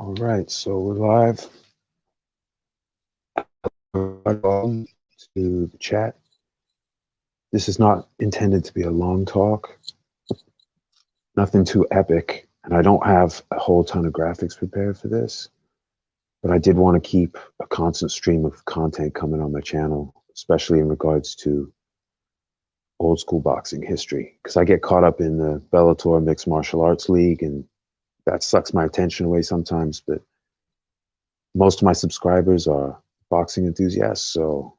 All right, so we're live. Welcome to the chat. This is not intended to be a long talk, nothing too epic, and I don't have a whole ton of graphics prepared for this, but I did want to keep a constant stream of content coming on my channel, especially in regards to old school boxing history, because I get caught up in the Bellator Mixed Martial Arts League, and that sucks my attention away sometimes, but most of my subscribers are boxing enthusiasts, so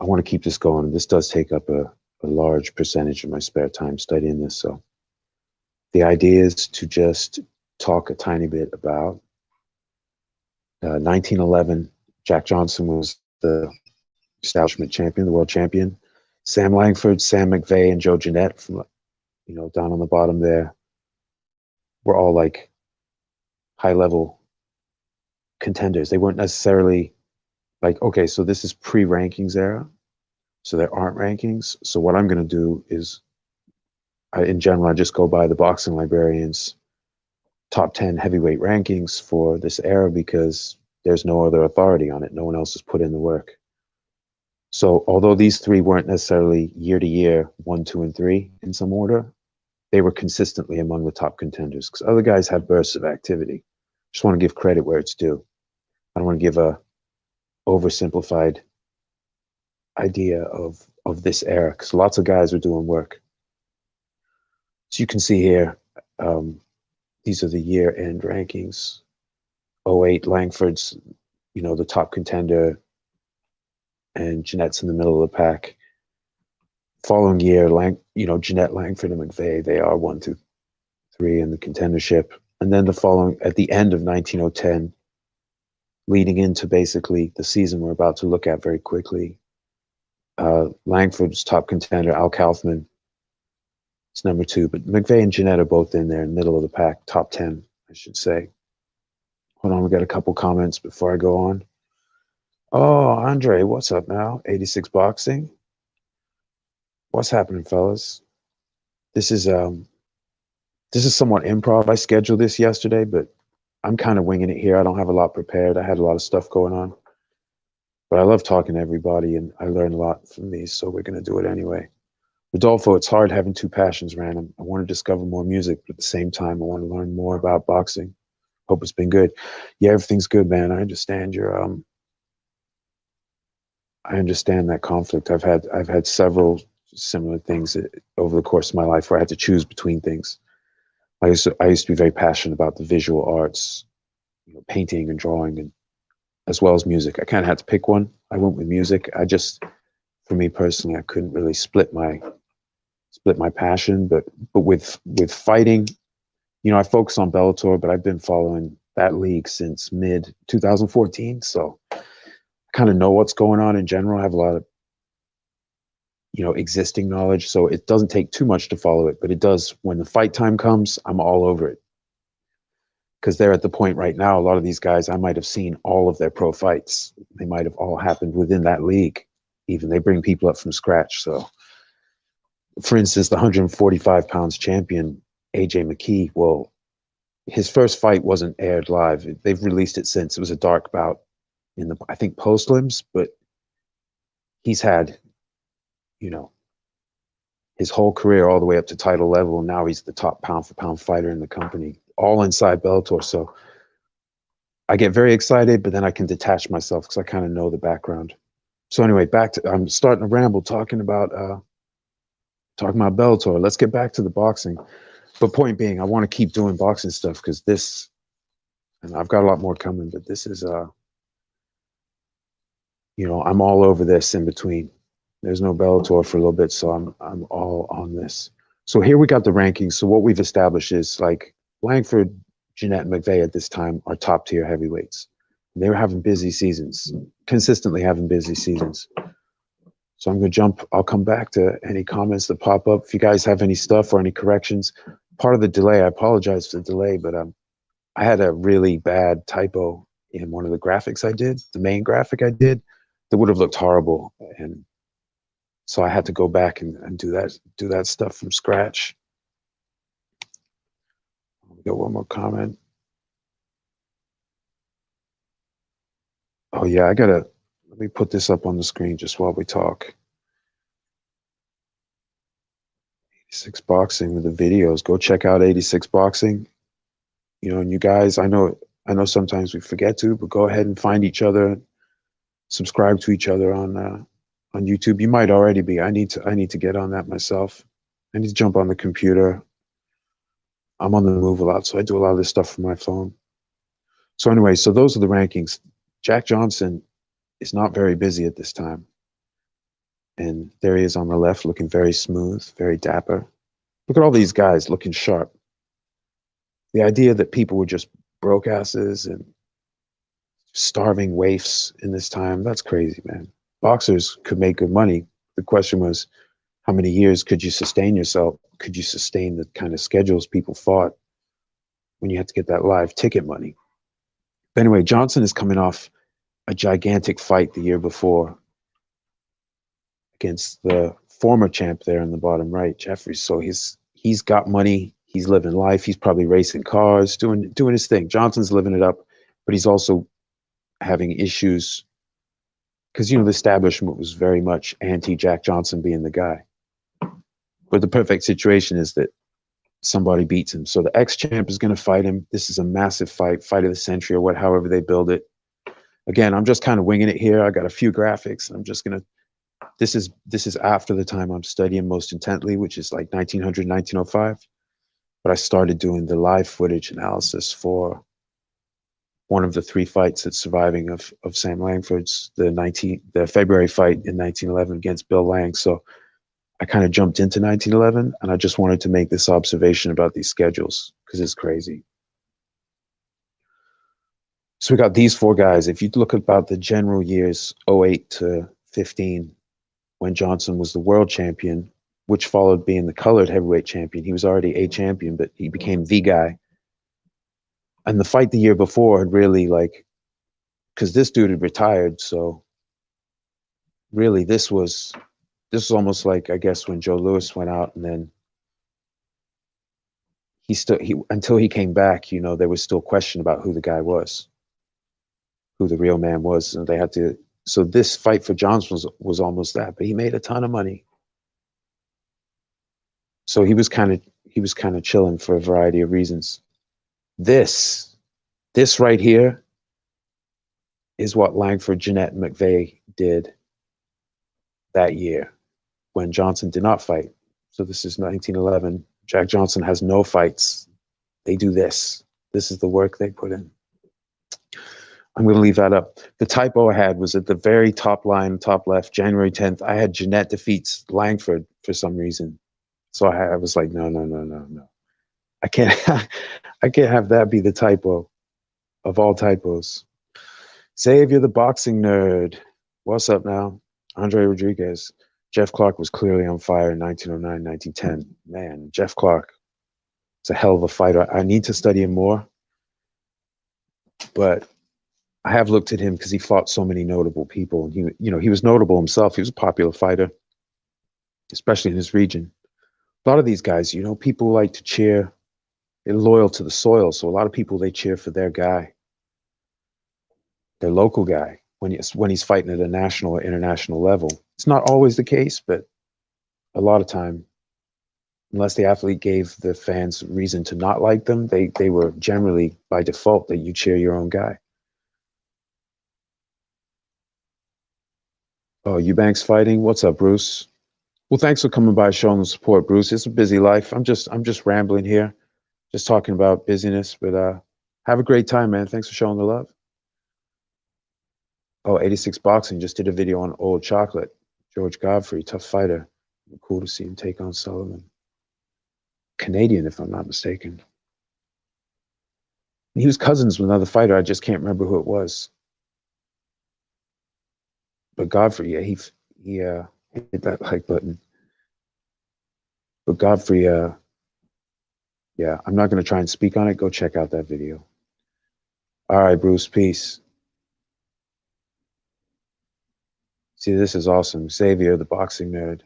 I want to keep this going. This does take up a large percentage of my spare time studying this. So the idea is to just talk a tiny bit about 1911. Jack Johnson was the establishment champion, the world champion. Sam Langford, Sam McVea, and Jeannette from, down on the bottom there, were all like high level contenders. They weren't necessarily like, okay, so this is pre-rankings era, so there aren't rankings. So what I'm going to do is, in general, I just go by the boxing librarian's top 10 heavyweight rankings for this era because there's no other authority on it. No one else has put in the work. So although these three weren't necessarily year to year, 1, 2, and 3 in some order, they were consistently among the top contenders because other guys had bursts of activity. Just want to give credit where it's due. I don't want to give a oversimplified idea of this era because lots of guys are doing work. So you can see here, these are the year-end rankings. 08, Langford's, the top contender, and Jeanette's in the middle of the pack. Following year, Jeannette, Langford, and McVea, they are 1, 2, 3 in the contendership. And then at the end of 1910, leading into basically the season we're about to look at very quickly, Langford's top contender, Al Kaufman, it's number 2, but McVea and Jeannette are both in there, middle of the pack, top 10, I should say. Hold on, we got a couple comments before I go on. Oh, Andre, what's up now? 86 Boxing. What's happening, fellas? This is somewhat improv. I scheduled this yesterday, but I'm kind of winging it here. I don't have a lot prepared. I had a lot of stuff going on. But I love talking to everybody, and I learn a lot from these, so we're going to do it anyway. Rodolfo, it's hard having two passions, random. I want to discover more music, but at the same time, I want to learn more about boxing. Hope it's been good. Yeah, everything's good, man. I understand I understand that conflict. I've had several similar things over the course of my life where I had to choose between things. I used to be very passionate about the visual arts, painting and drawing, and as well as music. I kind of had to pick one. I went with music. For me personally, I couldn't really split my passion, but with fighting, I focus on Bellator, but I've been following that league since mid 2014, so I kind of know what's going on in general. I have a lot of existing knowledge, so it doesn't take too much to follow it, but it does when the fight time comes. I'm all over it because they're at the point right now, a lot of these guys, I might have seen all of their pro fights. They might have all happened within that league. Even they bring people up from scratch. So for instance, the 145 pounds champion, AJ McKee, well, his first fight wasn't aired live. They've released it since. It was a dark bout in the, I think, postlims, but he's had, his whole career all the way up to title level. And now he's the top pound for pound fighter in the company, all inside Bellator. So I get very excited, but then I can detach myself because I kind of know the background. So anyway, I'm starting to ramble talking about Bellator. Let's get back to the boxing. But point being, I want to keep doing boxing stuff because this, and I've got a lot more coming, but this is, I'm all over this in between. There's no Bellator for a little bit, so I'm all on this. So here we got the rankings. So what we've established is like Langford, Jeannette, and McVea at this time are top tier heavyweights. They were having busy seasons, consistently having busy seasons. So I'm going to jump. I'll come back to any comments that pop up. If you guys have any stuff or any corrections, part of the delay, I apologize for the delay, but I had a really bad typo in one of the graphics I did, the main graphic I did, that would have looked horrible. And so I had to go back and do that stuff from scratch. We got one more comment. Oh yeah, let me put this up on the screen just while we talk. 86 Boxing with the videos. Go check out 86 Boxing. You know, and you guys, I know sometimes we forget to, but go ahead and find each other, subscribe to each other on YouTube. You might already be. I need to get on that myself. I need to jump on the computer. I'm on the move a lot, so I do a lot of this stuff from my phone. So anyway, so those are the rankings. Jack Johnson is not very busy at this time. And there he is on the left, looking very smooth, very dapper. Look at all these guys looking sharp. The idea that people were just broke asses and starving waifs in this time, that's crazy, man. Boxers could make good money. The question was, how many years could you sustain yourself? Could you sustain the kind of schedules people fought when you had to get that live ticket money? But anyway, Johnson is coming off a gigantic fight the year before against the former champ there in the bottom right, Jeffries. So he's got money. He's living life. He's probably racing cars, doing his thing. Johnson's living it up, but he's also having issues because, you know, the establishment was very much anti Jack Johnson being the guy. But the perfect situation is that somebody beats him. So the ex-champ is going to fight him. This is a massive fight, fight of the century or however they build it. Again, I'm just kind of winging it here. I got a few graphics. I'm just going to, this is after the time I'm studying most intently, which is like 1900, 1905. But I started doing the live footage analysis for one of the three fights that's surviving of Sam Langford's, the February fight in 1911 against Bill Lang. So I kind of jumped into 1911, and I just wanted to make this observation about these schedules because it's crazy. So we got these four guys. If you look about the general years 08 to 15, when Johnson was the world champion, which followed being the colored heavyweight champion, he was already a champion, but he became the guy. And the fight the year before had really because this dude had retired, so really this was almost like, I guess, when Joe Louis went out, and then he until he came back, you know, there was still question about who the guy was, who the real man was, and they had to. So this fight for Johnson was almost that, but he made a ton of money. So he was kind of chilling for a variety of reasons. This right here is what Langford, Jeannette, and McVea did that year when Johnson did not fight. So this is 1911. Jack Johnson has no fights. They do this. This is the work they put in. I'm going to leave that up. The typo I had was at the very top line, top left, January 10th. I had Jeannette defeats Langford for some reason. So I was like, no. I can't have that be the typo of all typos. Xavier the boxing nerd. What's up now? Andre Rodriguez. Jeff Clark was clearly on fire in 1909, 1910. Man, Jeff Clark is a hell of a fighter. I need to study him more, but I have looked at him because he fought so many notable people, and he was notable himself. He was a popular fighter, especially in his region. A lot of these guys, you know, people like to cheer. They're loyal to the soil, so a lot of people, they cheer for their guy, their local guy, when he's fighting at a national or international level. It's not always the case, but a lot of time, unless the athlete gave the fans reason to not like them, they were generally by default that you cheer your own guy. Oh, Eubanks fighting. What's up, Bruce? Well, thanks for coming by, showing the support, Bruce. It's a busy life. I'm just rambling here, just talking about busyness. But have a great time, man. Thanks for showing the love. Oh, 86 Boxing just did a video on Old Chocolate. George Godfrey, tough fighter. Cool to see him take on Sullivan. Canadian, if I'm not mistaken. He was cousins with another fighter. I just can't remember who it was. But Godfrey, yeah, he hit that like button. But Godfrey, yeah, I'm not going to try and speak on it. Go check out that video. All right, Bruce, peace. See, this is awesome. Xavier, the boxing nerd.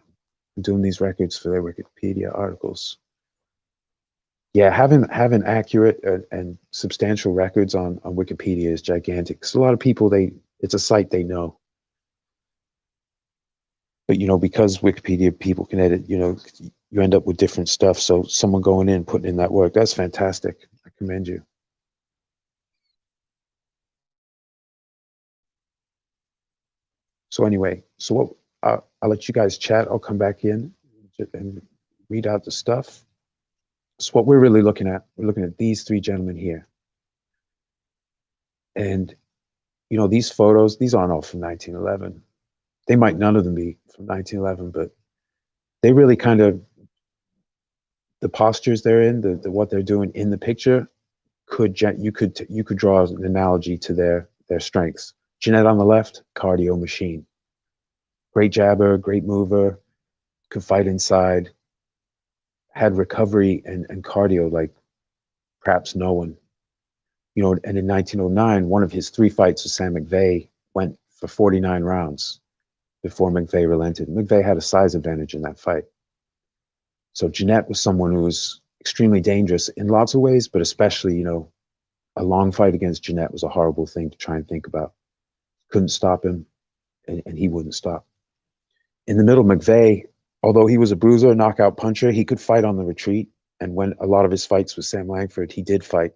I'm doing these records for their Wikipedia articles. Yeah, having accurate and substantial records on Wikipedia is gigantic. Because a lot of people, they It's a site they know. But, you know, because Wikipedia people can edit, you know, you end up with different stuff. So someone going in, putting in that work, that's fantastic. I commend you. So anyway, so what, I'll let you guys chat. I'll come back in and read out the stuff. So what we're really looking at, we're looking at these three gentlemen here. And, you know, these photos, these aren't all from 1911. They might none of them be from 1911, but they really kind of, the postures they're in, the what they're doing in the picture, you could draw an analogy to their strengths. Jeannette on the left, cardio machine. Great jabber, great mover, could fight inside, had recovery and cardio like perhaps no one. You know, and in 1909, one of his 3 fights with Sam McVea went for 49 rounds before McVea relented. McVea had a size advantage in that fight. So Jeannette was someone who was extremely dangerous in lots of ways, but especially, you know, a long fight against Jeannette was a horrible thing to try and think about. Couldn't stop him, and he wouldn't stop. In the middle, McVea, although he was a bruiser, a knockout puncher, he could fight on the retreat. And when a lot of his fights with Sam Langford, he did fight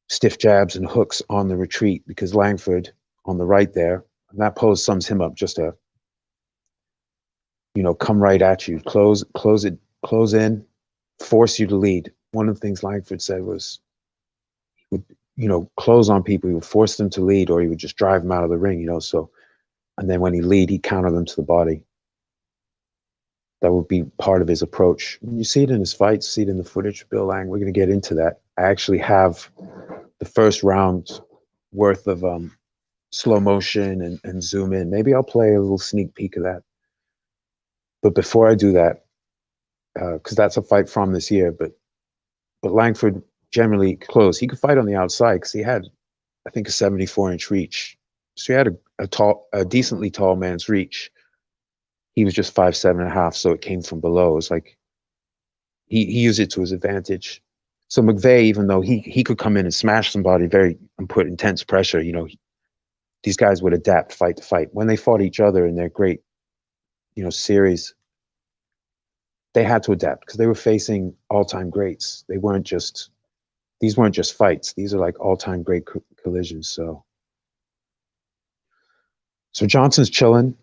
stiff jabs and hooks on the retreat, because Langford on the right there, and that pose sums him up, just a, you know, come right at you, close in, force you to lead. One of the things Langford said was he would, you know, close on people, he would force them to lead, or he would just drive them out of the ring, you know. So, and then when he lead, he'd counter them to the body. That would be part of his approach. You see it in his fights, see it in the footage. Bill Lang, we're going to get into that. I actually have the first round worth of slow motion and zoom in. Maybe I'll play a little sneak peek of that. But before I do that, because that's a fight from this year, but Langford generally close. He could fight on the outside because he had, I think, a 74-inch reach. So he had a decently tall man's reach. He was just 5'7.5", so it came from below. It's like he used it to his advantage. So McVea, even though he could come in and smash somebody and put intense pressure, you know, these guys would adapt fight to fight. When they fought each other in their great, you know, series, they had to adapt because they were facing all-time greats. These weren't just fights. These are like all-time great collisions. So Johnson's chilling.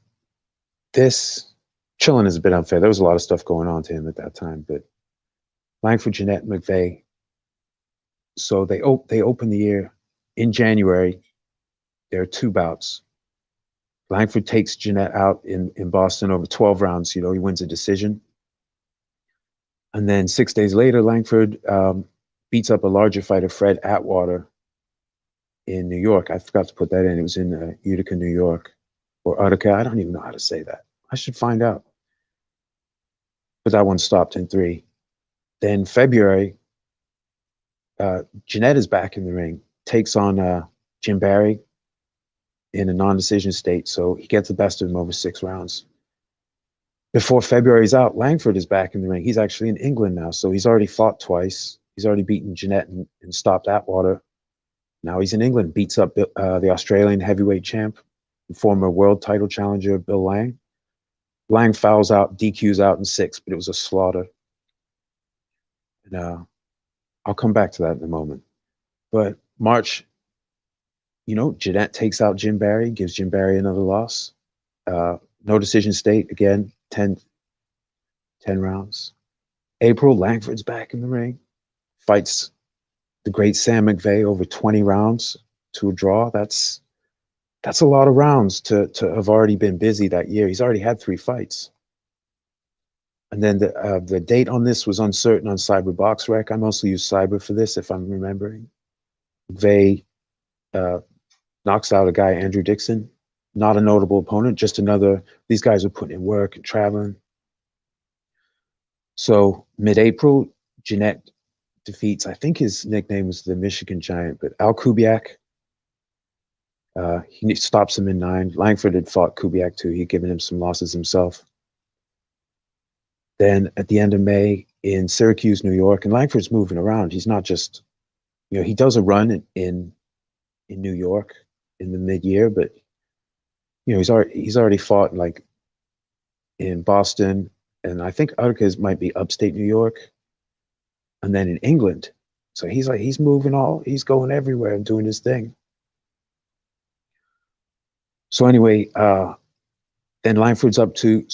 Chilling is a bit unfair. There was a lot of stuff going on to him at that time, but Langford, Jeannette, McVea. So they open the year in January. There are 2 bouts. Langford takes Jeannette out in Boston over 12 rounds. You know, he wins a decision. And then 6 days later, Langford beats up a larger fighter, Fred Atwater, in New York. I forgot to put that in. It was in Utica, New York, or Utica. I don't even know how to say that. I should find out. But that one stopped in 3. Then February, Jeannette is back in the ring, takes on Jim Barry in a non-decision state. So he gets the best of him over 6 rounds. Before February's out, Langford is back in the ring. He's actually in England now. So he's already fought twice. He's already beaten Jeannette and stopped Atwater. Now he's in England, beats up the Australian heavyweight champ, former world title challenger, Bill Lang. Lang fouls out, DQs out in 6, but it was a slaughter. And I'll come back to that in a moment. But March, you know, Jeannette takes out Jim Barry, gives Jim Barry another loss. No decision state, again, 10 rounds. April, Langford's back in the ring, fights the great Sam McVea over 20 rounds to a draw. That's a lot of rounds to have already been busy that year. He's already had 3 fights. And then the date on this was uncertain on Cyber Box Rec. I mostly use Cyber for this, if I'm remembering. McVea knocks out a guy, Andrew Dixon. Not a notable opponent, just another. These guys were putting in work and traveling. So mid-April, Jeannette defeats, I think his nickname was the Michigan Giant, but Al Kubiak. He stops him in 9. Langford had fought Kubiak too. He'd given him some losses himself. Then at the end of May in Syracuse, New York, and Langford's moving around. He's not just, you know, he does a run in New York in the mid-year, but he's already fought like in Boston, and I think Utkes might be upstate New York, and then in England. So he's moving he's going everywhere and doing his thing. So anyway, then Langford's up to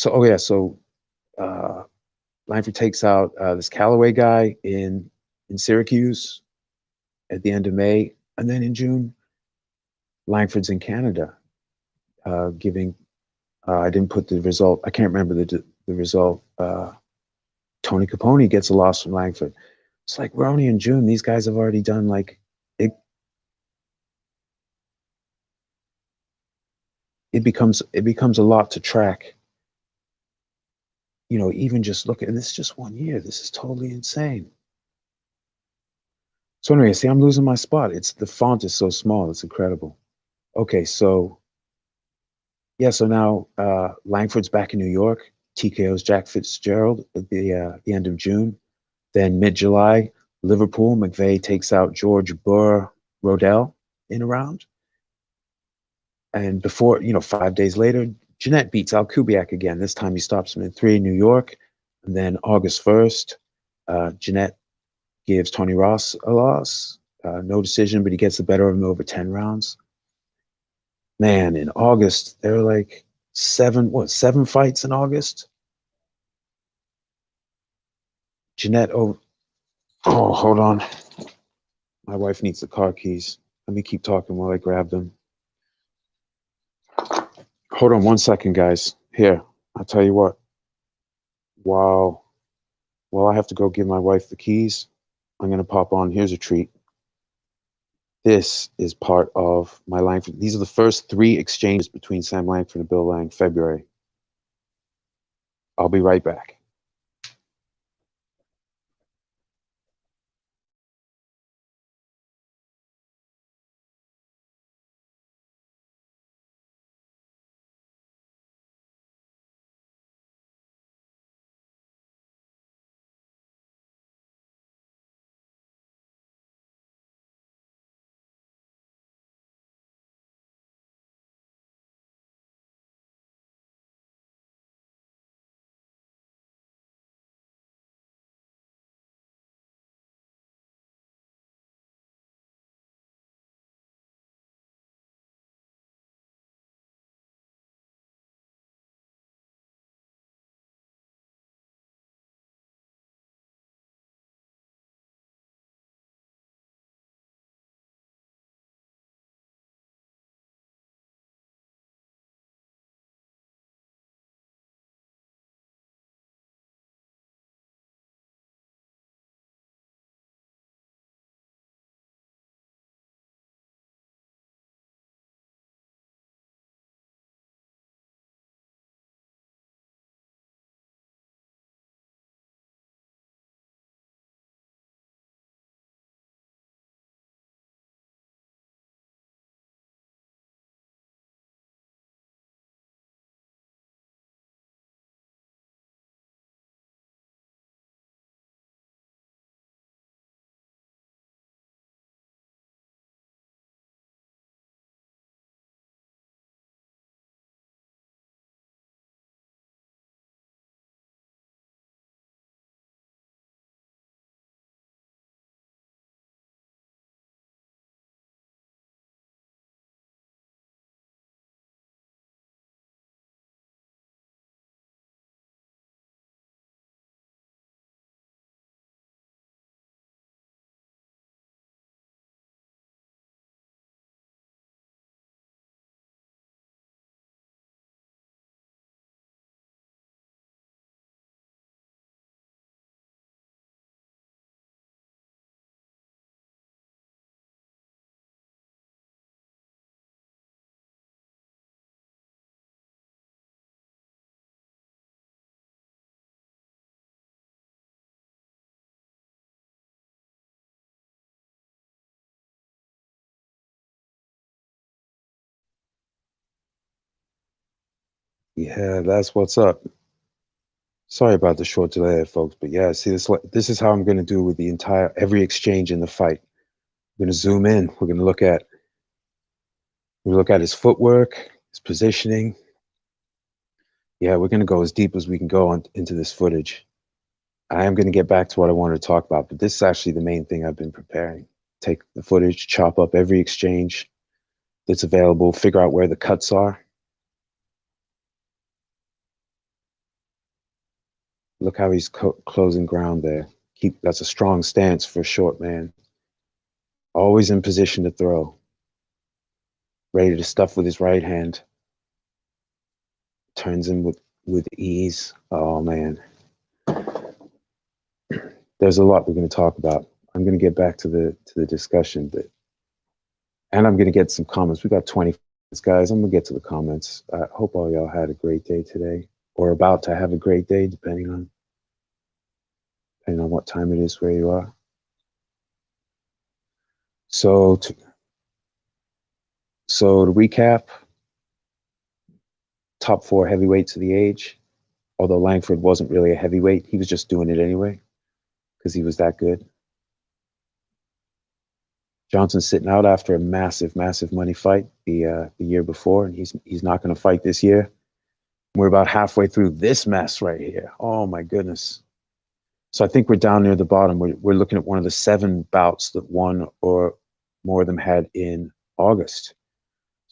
Langford takes out this Callaway guy in Syracuse at the end of May, and then in June, Langford's in Canada, giving. I didn't put the result. I can't remember the result. Tony Capone gets a loss from Langford. It's like we're only in June. These guys have already done like it. It becomes a lot to track. Even just look at this is just 1 year. This is totally insane. So anyway, see, I'm losing my spot. It's the font is so small. It's incredible. Okay, so yeah, so now Langford's back in New York. TKO's Jack Fitzgerald at the end of June. Then mid-July, Liverpool, McVea takes out George Burr Rodell in a round. And before, 5 days later, Jeannette beats Alkubiak again. This time he stops him in 3 in New York. And then August 1st, Jeannette gives Tony Ross a loss. No decision, but he gets the better of him over 10 rounds. Man, in August, there were like 7 fights in August? Jeannette over. Oh, hold on. My wife needs the car keys. Let me keep talking while I grab them. Hold on 1 second, guys. Here, I'll tell you what. Wow. Well, I have to go give my wife the keys. I'm going to pop on. Here's a treat. This is part of my Langford. These are the first 3 exchanges between Sam Langford and Bill Lang, February. I'll be right back. Yeah, that's what's up. Sorry about the short delay, folks, but yeah, see, this is how I'm going to do with every exchange in the fight. I'm going to zoom in. We're going to look at We look at his footwork, his positioning. Yeah, we're going to go as deep as we can go into this footage. I am going to get back to what I wanted to talk about, but this is actually the main thing I've been preparing. Take the footage, chop up every exchange that's available, figure out where the cuts are. Look how he's closing ground there. That's a strong stance for a short man. Always in position to throw. Ready to stuff with his right hand. Turns in with ease. Oh man. There's a lot we're going to talk about. I'm going to get back to the discussion, and I'm going to get some comments. We got 20 guys. I'm going to get to the comments. I hope all y'all had a great day today, or about to have a great day, depending on what time it is where you are. So to recap, top 4 heavyweights of the age. Although Langford wasn't really a heavyweight, he was just doing it anyway because he was that good. Johnson's sitting out after a massive money fight the year before, and he's not going to fight this year. We're about halfway through this mess right here. Oh my goodness. So I think we're down near the bottom. We're looking at one of the 7 bouts that one or more of them had in August.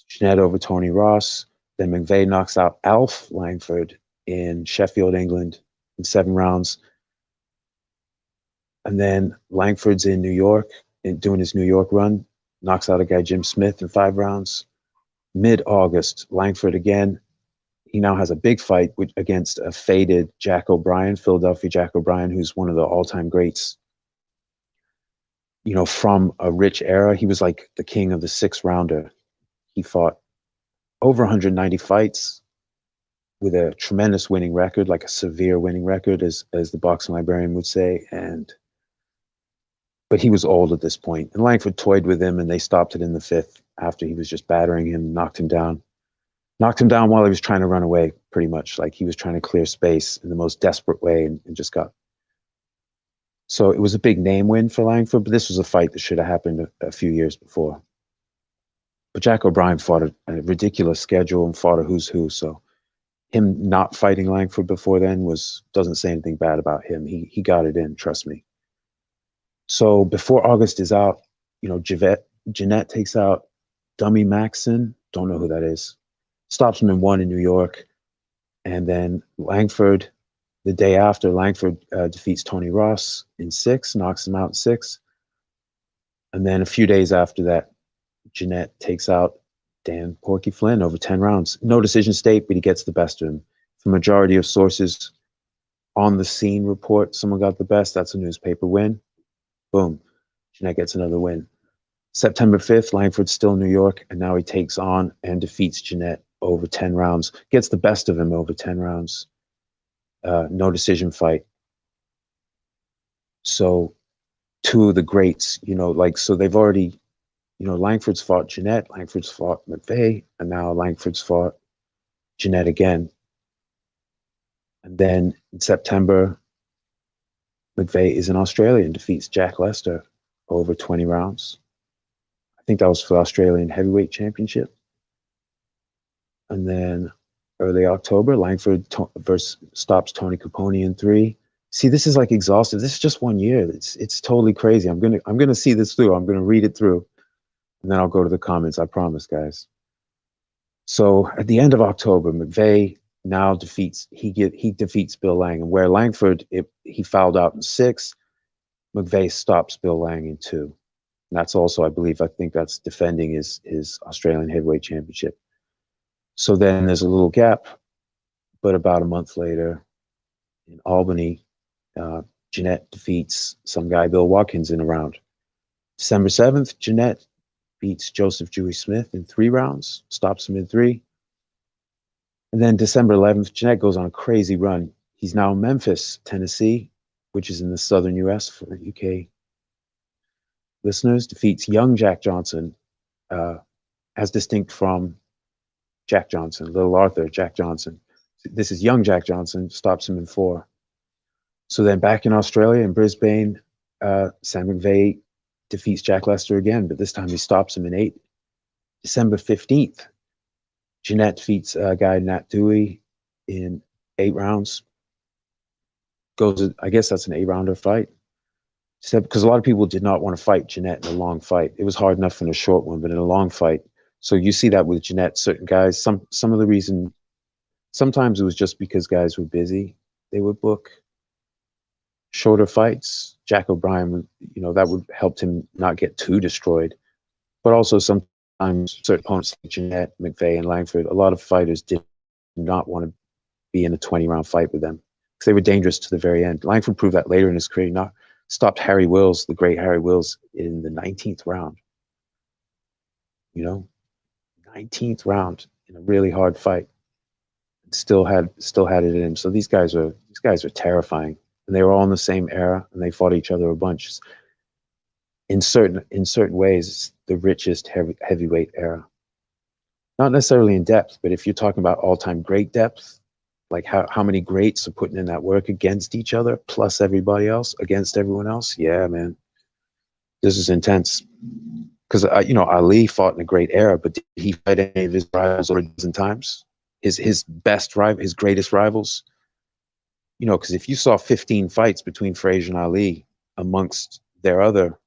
Jeannette over Tony Ross. Then McVea knocks out Alf Langford in Sheffield, England in 7 rounds. And then Langford's in New York and doing his New York run, knocks out a guy, Jim Smith, in 5 rounds. Mid-August, Langford again. He now has a big fight against a faded Jack O'Brien, Philadelphia Jack O'Brien, who's one of the all-time greats. You know, from a rich era, he was like the king of the 6-rounder. He fought over 190 fights with a tremendous winning record, like a severe winning record, as the boxing librarian would say. But he was old at this point. And Langford toyed with him, and they stopped it in the 5th after he was just battering him, knocked him down. Knocked him down while he was trying to run away, pretty much. Like he was trying to clear space in the most desperate way and just got. So it was a big name win for Langford, but this was a fight that should have happened a few years before. But Jack O'Brien fought a ridiculous schedule and fought a who's who. So him not fighting Langford before then doesn't say anything bad about him. He got it in, trust me. So before August is out, you know, Jeannette takes out Dummy Maxson. Don't know who that is. Stops him in 1 in New York. And then Langford, the day after, Langford defeats Tony Ross in 6, knocks him out in 6. And then a few days after that, Jeannette takes out Dan Porky Flynn over 10 rounds. No decision state, but he gets the best of him. The majority of sources on the scene report someone got the best. That's a newspaper win. Boom. Jeannette gets another win. September 5th, Langford's still in New York, and now he takes on and defeats Jeannette over 10 rounds. Gets the best of him over 10 rounds. No decision fight. So 2 of the greats, you know, like, so they've already, you know, Langford's fought Jeannette, Langford's fought McVea, and now Langford's fought Jeannette again. And then in September, McVea is in Australia and defeats Jack Lester over 20 rounds. I think that was for the Australian Heavyweight Championship. And then early October, Langford stops Tony Capone in 3. See, this is like exhaustive. This is just 1 year. It's totally crazy. I'm gonna see this through. I'm gonna read it through, and then I'll go to the comments. I promise, guys. So at the end of October, McVea now defeats Bill Lang, and where Langford he fouled out in 6, McVea stops Bill Lang in 2. And that's also, I think that's defending his Australian Heavyweight Championship. So then there's a little gap, but about a month later, in Albany, Jeannette defeats some guy, Bill Watkins, in a round. December 7th, Jeannette beats Joseph Dewey Smith in 3 rounds, stops him in 3. And then December 11th, Jeannette goes on a crazy run. He's now in Memphis, Tennessee, which is in the southern US for UK listeners, defeats young Jack Johnson, as distinct from Jack Johnson, Little Arthur, Jack Johnson. This is young Jack Johnson, stops him in 4. So then back in Australia, in Brisbane, Sam McVea defeats Jack Lester again, but this time he stops him in 8. December 15th, Jeannette defeats a guy, Nat Dewey, in 8 rounds. Goes, I guess that's an 8-rounder fight. Because a lot of people did not want to fight Jeannette in a long fight. It was hard enough in a short one, but in a long fight. So you see that with Jeannette, certain guys, some of the reason, sometimes it was just because guys were busy. They would book shorter fights. Jack O'Brien, that would help him not get too destroyed. But also sometimes certain opponents like Jeannette, McVea, and Langford, a lot of fighters did not want to be in a 20-round fight with them because they were dangerous to the very end. Langford proved that later in his career. Not stopped Harry Wills, the great Harry Wills, in the 19th round. 19th round in a really hard fight. Still had it in him. So these guys are terrifying, and they were all in the same era, and they fought each other a bunch. In certain ways, it's the richest heavyweight era. Not necessarily in depth, but if you're talking about all-time great depth, like how many greats are putting in that work against each other, plus everybody else, against everyone else. Yeah, man, this is intense. Because Ali fought in a great era, but did he fight any of his rivals over a dozen times? His best rival, his greatest rivals. Because if you saw 15 fights between Frazier and Ali amongst their other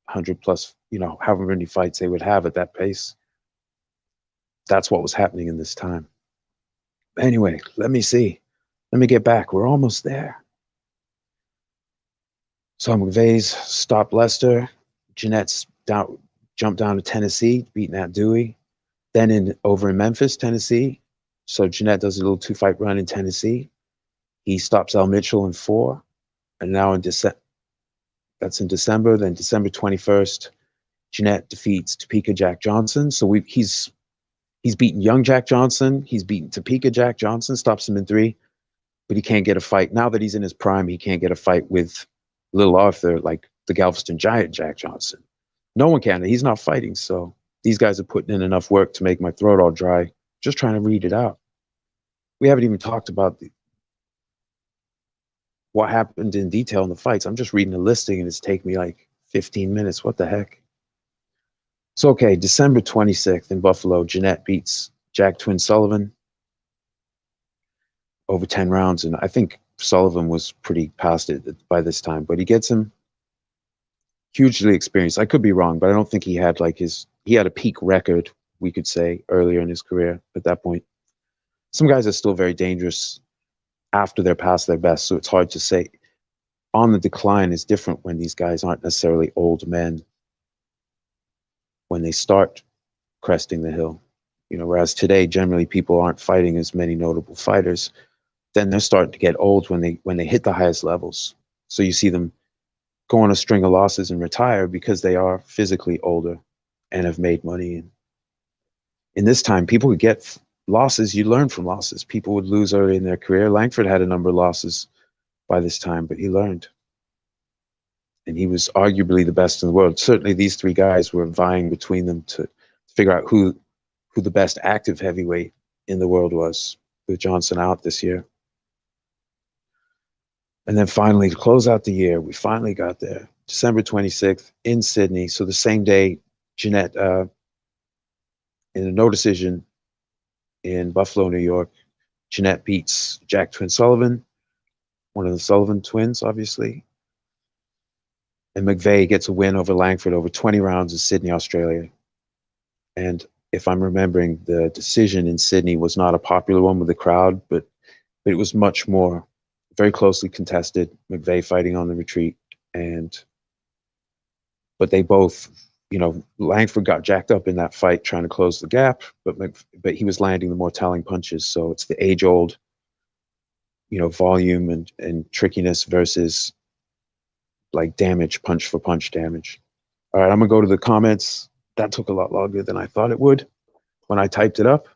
100 plus, however many fights they would have at that pace, that's what was happening in this time. Anyway, let me see. Let me get back. We're almost there. So McVea's stopped Lester. Jeannette's jumped down to Tennessee, beating Nat Dewey. Then over in Memphis, Tennessee. So Jeannette does a little 2-fight run in Tennessee. He stops Al Mitchell in 4. And now that's in December. Then December 21st, Jeannette defeats Topeka Jack Johnson. So he's beaten young Jack Johnson. He's beaten Topeka Jack Johnson, stops him in 3. But he can't get a fight. Now that he's in his prime, he can't get a fight with Little Arthur, like the Galveston Giant Jack Johnson. No one can. He's not fighting. So these guys are putting in enough work to make my throat all dry. Just trying to read it out. We haven't even talked about what happened in detail in the fights. I'm just reading the listing and it's taken me like 15 minutes. What the heck? So, okay, December 26th in Buffalo, Jeannette beats Jack Twin Sullivan over 10 rounds. And I think Sullivan was pretty past it by this time, but he gets him. Hugely experienced. I could be wrong, but I don't think he had he had a peak record, we could say, earlier in his career at that point. Some guys are still very dangerous after they're past their best, so it's hard to say. On the decline is different when these guys aren't necessarily old men when they start cresting the hill. Whereas today, generally, people aren't fighting as many notable fighters. Then they're starting to get old when they hit the highest levels. So you see them go on a string of losses and retire because they are physically older and have made money. And in this time, people would get losses. You learn from losses. People would lose early in their career. Langford had a number of losses by this time, but he learned. And he was arguably the best in the world. Certainly these 3 guys were vying between them to figure out who the best active heavyweight in the world was, with Johnson out this year. And then finally, to close out the year, we finally got there. December 26th in Sydney. So the same day, Jeannette, in a no decision in Buffalo, New York, Jeannette beats Jack Twin Sullivan, one of the Sullivan twins, obviously. And McVea gets a win over Langford over 20 rounds in Sydney, Australia. And if I'm remembering, the decision in Sydney was not a popular one with the crowd, but it was much more very closely contested. McVea fighting on the retreat, but they both, Langford got jacked up in that fight trying to close the gap, but he was landing the more telling punches. So it's the age-old, volume and trickiness versus like damage, punch for punch damage. All right, I'm gonna go to the comments. That took a lot longer than I thought it would when I typed it up.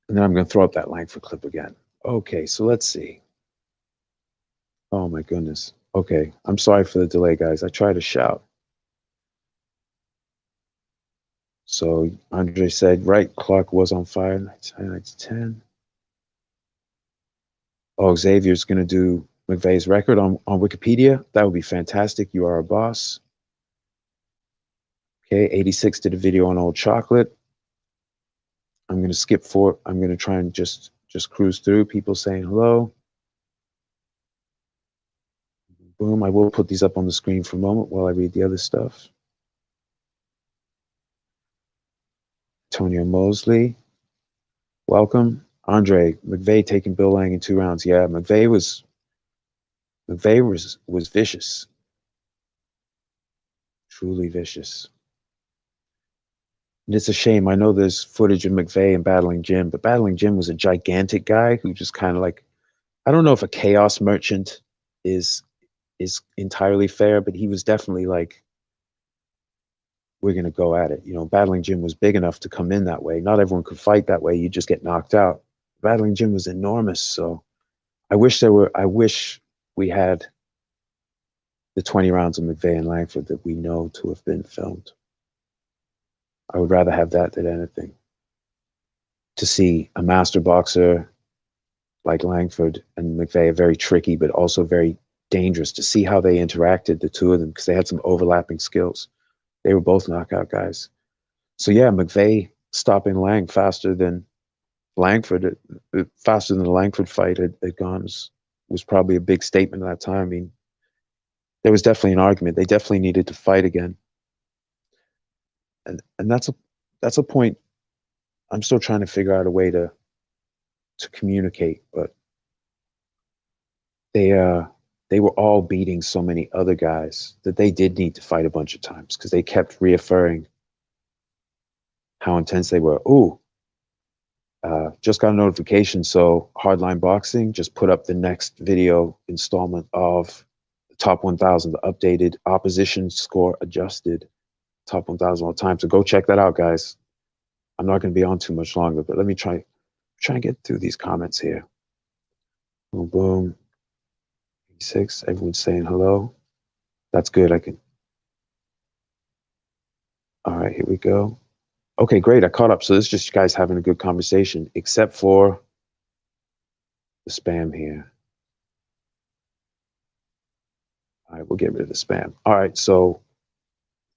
And then I'm going to throw up that Langford clip again. Okay, so let's see. Oh, my goodness. Okay, I'm sorry for the delay, guys. I tried to shout. So Andre said, right, Clark was on fire. 9-10. Oh, Xavier's going to do McVea's record on Wikipedia. That would be fantastic. You are a boss. Okay, 86 did a video on old chocolate. I'm going to skip forward. I'm going to try and just cruise through people saying hello. Boom, I will put these up on the screen for a moment while I read the other stuff. Antonio Mosley, welcome. Andre, McVea taking Bill Lang in 2 rounds. Yeah, McVea was vicious. Truly vicious. And it's a shame. I know there's footage of McVea and Battling Jim, but Battling Jim was a gigantic guy who just kind of like, I don't know if a chaos merchant is entirely fair, but he was definitely like, we're going to go at it. You know, Battling Jim was big enough to come in that way. Not everyone could fight that way. You just get knocked out. Battling Jim was enormous. So I wish we had the 20 rounds of McVea and Langford that we know to have been filmed. I would rather have that than anything. To see a master boxer like Langford and McVea, very tricky, but also very dangerous, to see how they interacted, the two of them, because they had some overlapping skills. They were both knockout guys. So yeah, McVea stopping Lang faster than Langford, faster than the Langford fight had gone was probably a big statement at that time. I mean, there was definitely an argument. They definitely needed to fight again. And that's a point I'm still trying to figure out a way to communicate, but they were all beating so many other guys that they did need to fight a bunch of times because they kept reaffirming how intense they were. Ooh, just got a notification. So Hardline Boxing just put up the next video installment of the Top 1000, the updated opposition score adjusted Top 1000 all the time. So go check that out, guys. I'm not going to be on too much longer, but let me try and get through these comments here. Boom, boom. 86. Everyone's saying hello. That's good. I can. All right, here we go. Okay, great. I caught up. So this is just you guys having a good conversation, except for the spam here. All right, we'll get rid of the spam. All right, so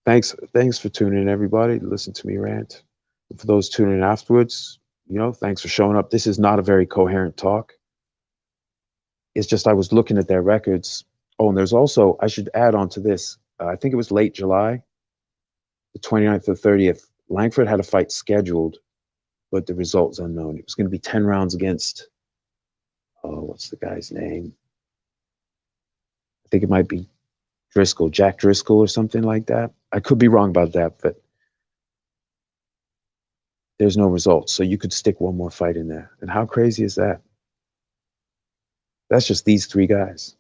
thanks for tuning in, everybody, to listen to me rant. And for those tuning in afterwards, you know, thanks for showing up. This is not a very coherent talk. It's just I was looking at their records. Oh, and there's also, I should add on to this, I think it was late July, the 29th or 30th, Langford had a fight scheduled, but the result's unknown. It was going to be 10 rounds against, oh, what's the guy's name? I think it might be Driscoll, Jack Driscoll or something like that. I could be wrong about that, but there's no results. So you could stick one more fight in there. And how crazy is that? That's just these 3 guys.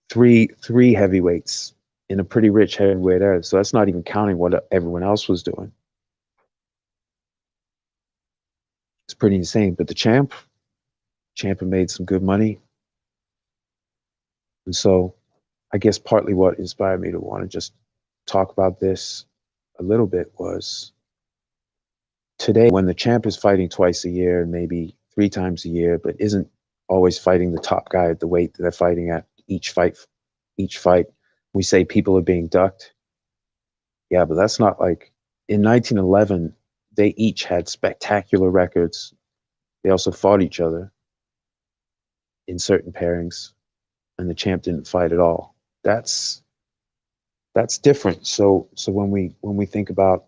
Three heavyweights in a pretty rich heavyweight area. So that's not even counting what everyone else was doing. It's pretty insane. But the champ had made some good money. And so I guess partly what inspired me to want to just talk about this a little bit was today, when the champ is fighting twice a year, maybe 3 times a year, but isn't always fighting the top guy at the weight that they're fighting at each fight, we say people are being ducked. Yeah, but that's not like in 1911, they each had spectacular records. They also fought each other in certain pairings, and the champ didn't fight at all. That's different. So when we think about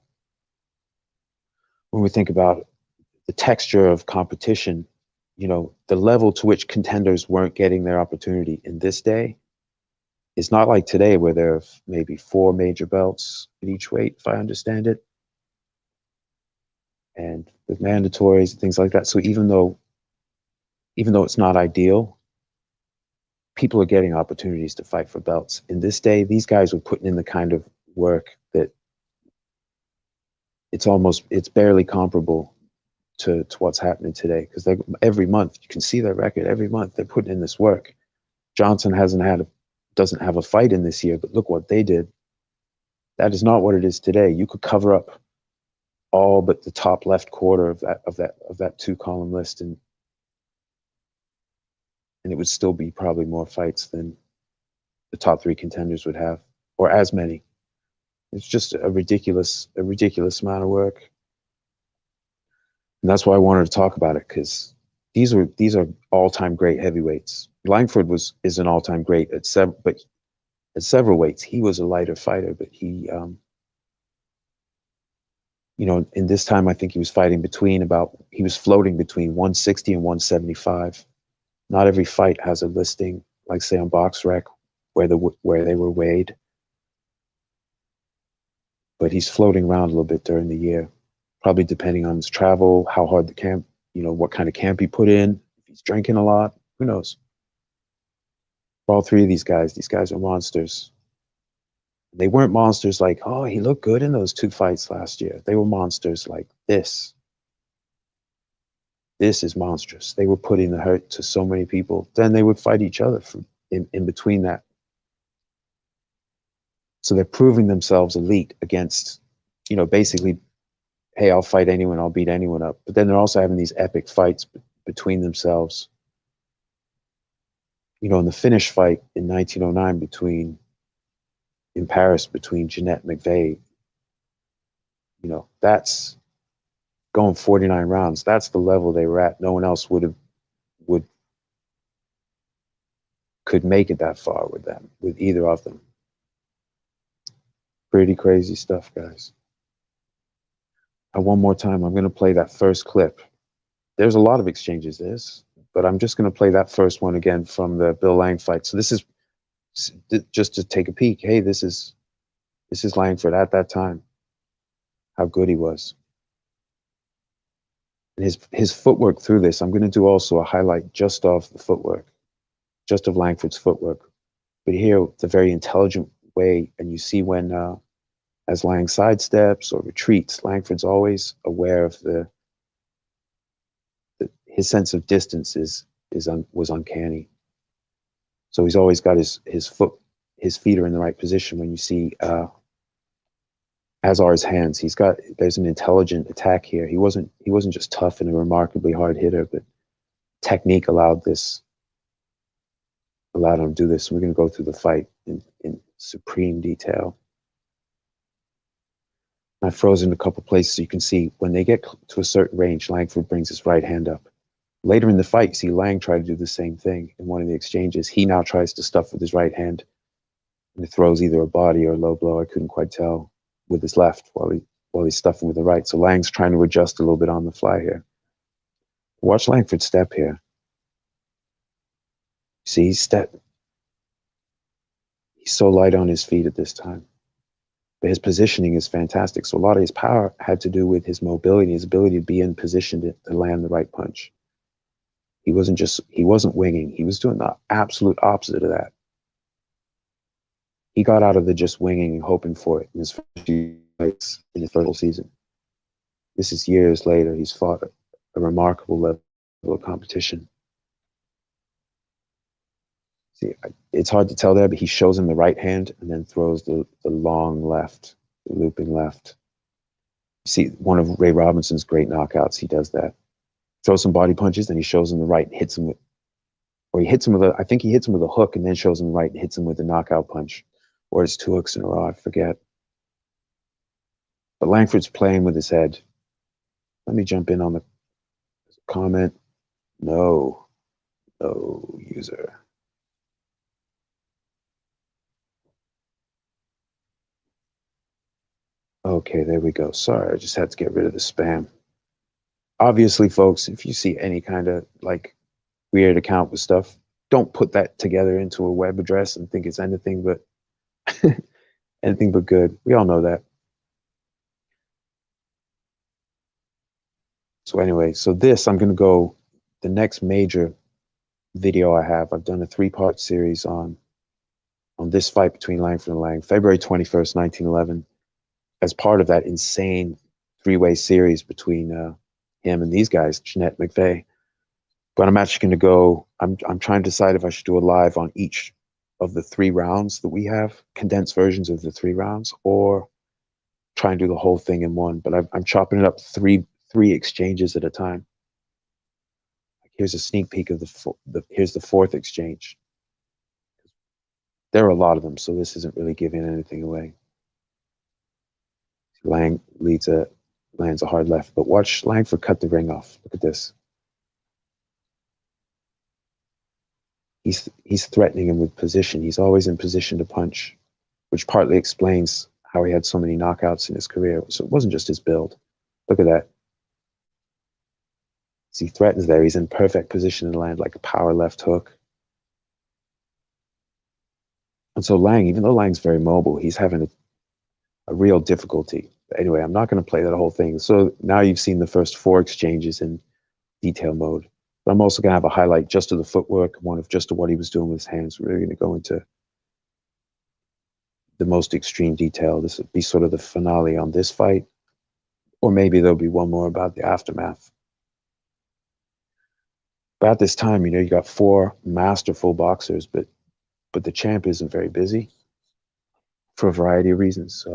the texture of competition, you know, the level to which contenders weren't getting their opportunity in this day is not like today, where there are maybe 4 major belts at each weight, if I understand it, and with mandatories and things like that. So even though it's not ideal, people are getting opportunities to fight for belts. In this day, these guys were putting in the kind of work that it's barely comparable to what's happening today, because every month you can see their record. Every month they're putting in this work. Johnson doesn't have a fight in this year, but look what they did. That is not what it is today. You could cover up all but the top left quarter of that 2-column list, and it would still be probably more fights than the top 3 contenders would have, or as many. It's just a ridiculous amount of work. And that's why I wanted to talk about it, because these are all-time great heavyweights. Langford is an all-time great at several weights. He was a lighter fighter, but he you know, in this time I think he was fighting he was floating between 160 and 175. Not every fight has a listing like, say, on BoxRec where they were weighed, but he's floating around a little bit during the year, probably depending on his travel, how hard the camp, you know, what kind of camp he put in, if he's drinking a lot, who knows. For all three of these guys are monsters. They weren't monsters like, oh, he looked good in those 2 fights last year. They were monsters like this. This is monstrous. They were putting the hurt to so many people. Then they would fight each other in between that. So they're proving themselves elite against, you know, basically, hey, I'll fight anyone, I'll beat anyone up. But then they're also having these epic fights between themselves. You know, in the finish fight in 1909 in Paris between Jeannette and McVea, you know, that's going 49 rounds. That's the level they were at. No one else could make it that far with either of them. Pretty crazy stuff, guys. One more time, I'm going to play that first clip. There's a lot of exchanges but I'm just going to play that first one again from the Bill Lang fight. So this is just to take a peek. Hey, this is Langford at that time. How good he was. And his footwork through this, I'm going to do also a highlight just of the footwork, just of Langford's footwork. But here, the very intelligent way, and you see when as Lang sidesteps or retreats, Langford's always aware of his sense of distance was uncanny. So he's always got his feet are in the right position. When you see, as are his hands, there's an intelligent attack here. He wasn't just tough and a remarkably hard hitter, but technique allowed him to do this. We're going to go through the fight in supreme detail. I've frozen a couple places so you can see when they get to a certain range, Langford brings his right hand up. Later in the fight, you see Lang try to do the same thing in one of the exchanges. He now tries to stuff with his right hand and he throws either a body or a low blow, I couldn't quite tell, with his left while he's stuffing with the right. So Lang's trying to adjust a little bit on the fly here. Watch Langford step here. See, he's so light on his feet at this time. But his positioning is fantastic. So a lot of his power had to do with his mobility, his ability to be in position to land the right punch. He wasn't winging. He was doing the absolute opposite of that. He got out of the just winging and hoping for it in his first few fights in his first season. This is years later. He's fought a remarkable level of competition. See, it's hard to tell there, but he shows him the right hand and then throws the long left, the looping left. See, one of Ray Robinson's great knockouts, he does that. Throws some body punches, then he shows him the right and hits him with, or he hits him with I think he hits him with a hook and then shows him the right and hits him with a knockout punch. Or it's 2 hooks in a row, I forget. But Langford's playing with his head. Let me jump in on the comment. No user. Okay, there we go. Sorry, I just had to get rid of the spam. Obviously, folks, if you see any kind of like weird account with stuff, don't put that together into a web address and think it's anything but anything but good. We all know that. So anyway, so this, I'm going to go, the next major video I've done a 3-part series on this fight between Langford and Lang, February 21st, 1911, as part of that insane 3-way series between him and these guys, Jeannette and McVea. But I'm actually going to go, I'm trying to decide if I should do a live on each of the 3 rounds that we have, condensed versions of the 3 rounds, or try and do the whole thing in one. But I'm chopping it up three exchanges at a time. Here's a sneak peek of here's the 4th exchange. There are a lot of them, so this isn't really giving anything away. Lang lands a hard left, but watch Langford cut the ring off. Look at this. He's threatening him with position. He's always in position to punch, which partly explains how he had so many knockouts in his career. So it wasn't just his build. Look at that. As he threatens there, he's in perfect position to land like a power left hook. And so Lang, even though Lang's very mobile, he's having a real difficulty. But anyway, I'm not going to play that whole thing. So now you've seen the first 4 exchanges in detail mode. But I'm also going to have a highlight just of the footwork, one of just of what he was doing with his hands. We're really going to go into the most extreme detail. This would be sort of the finale on this fight. Or maybe there'll be one more about the aftermath. But at this time, you know, you got 4 masterful boxers, but the champ isn't very busy for a variety of reasons.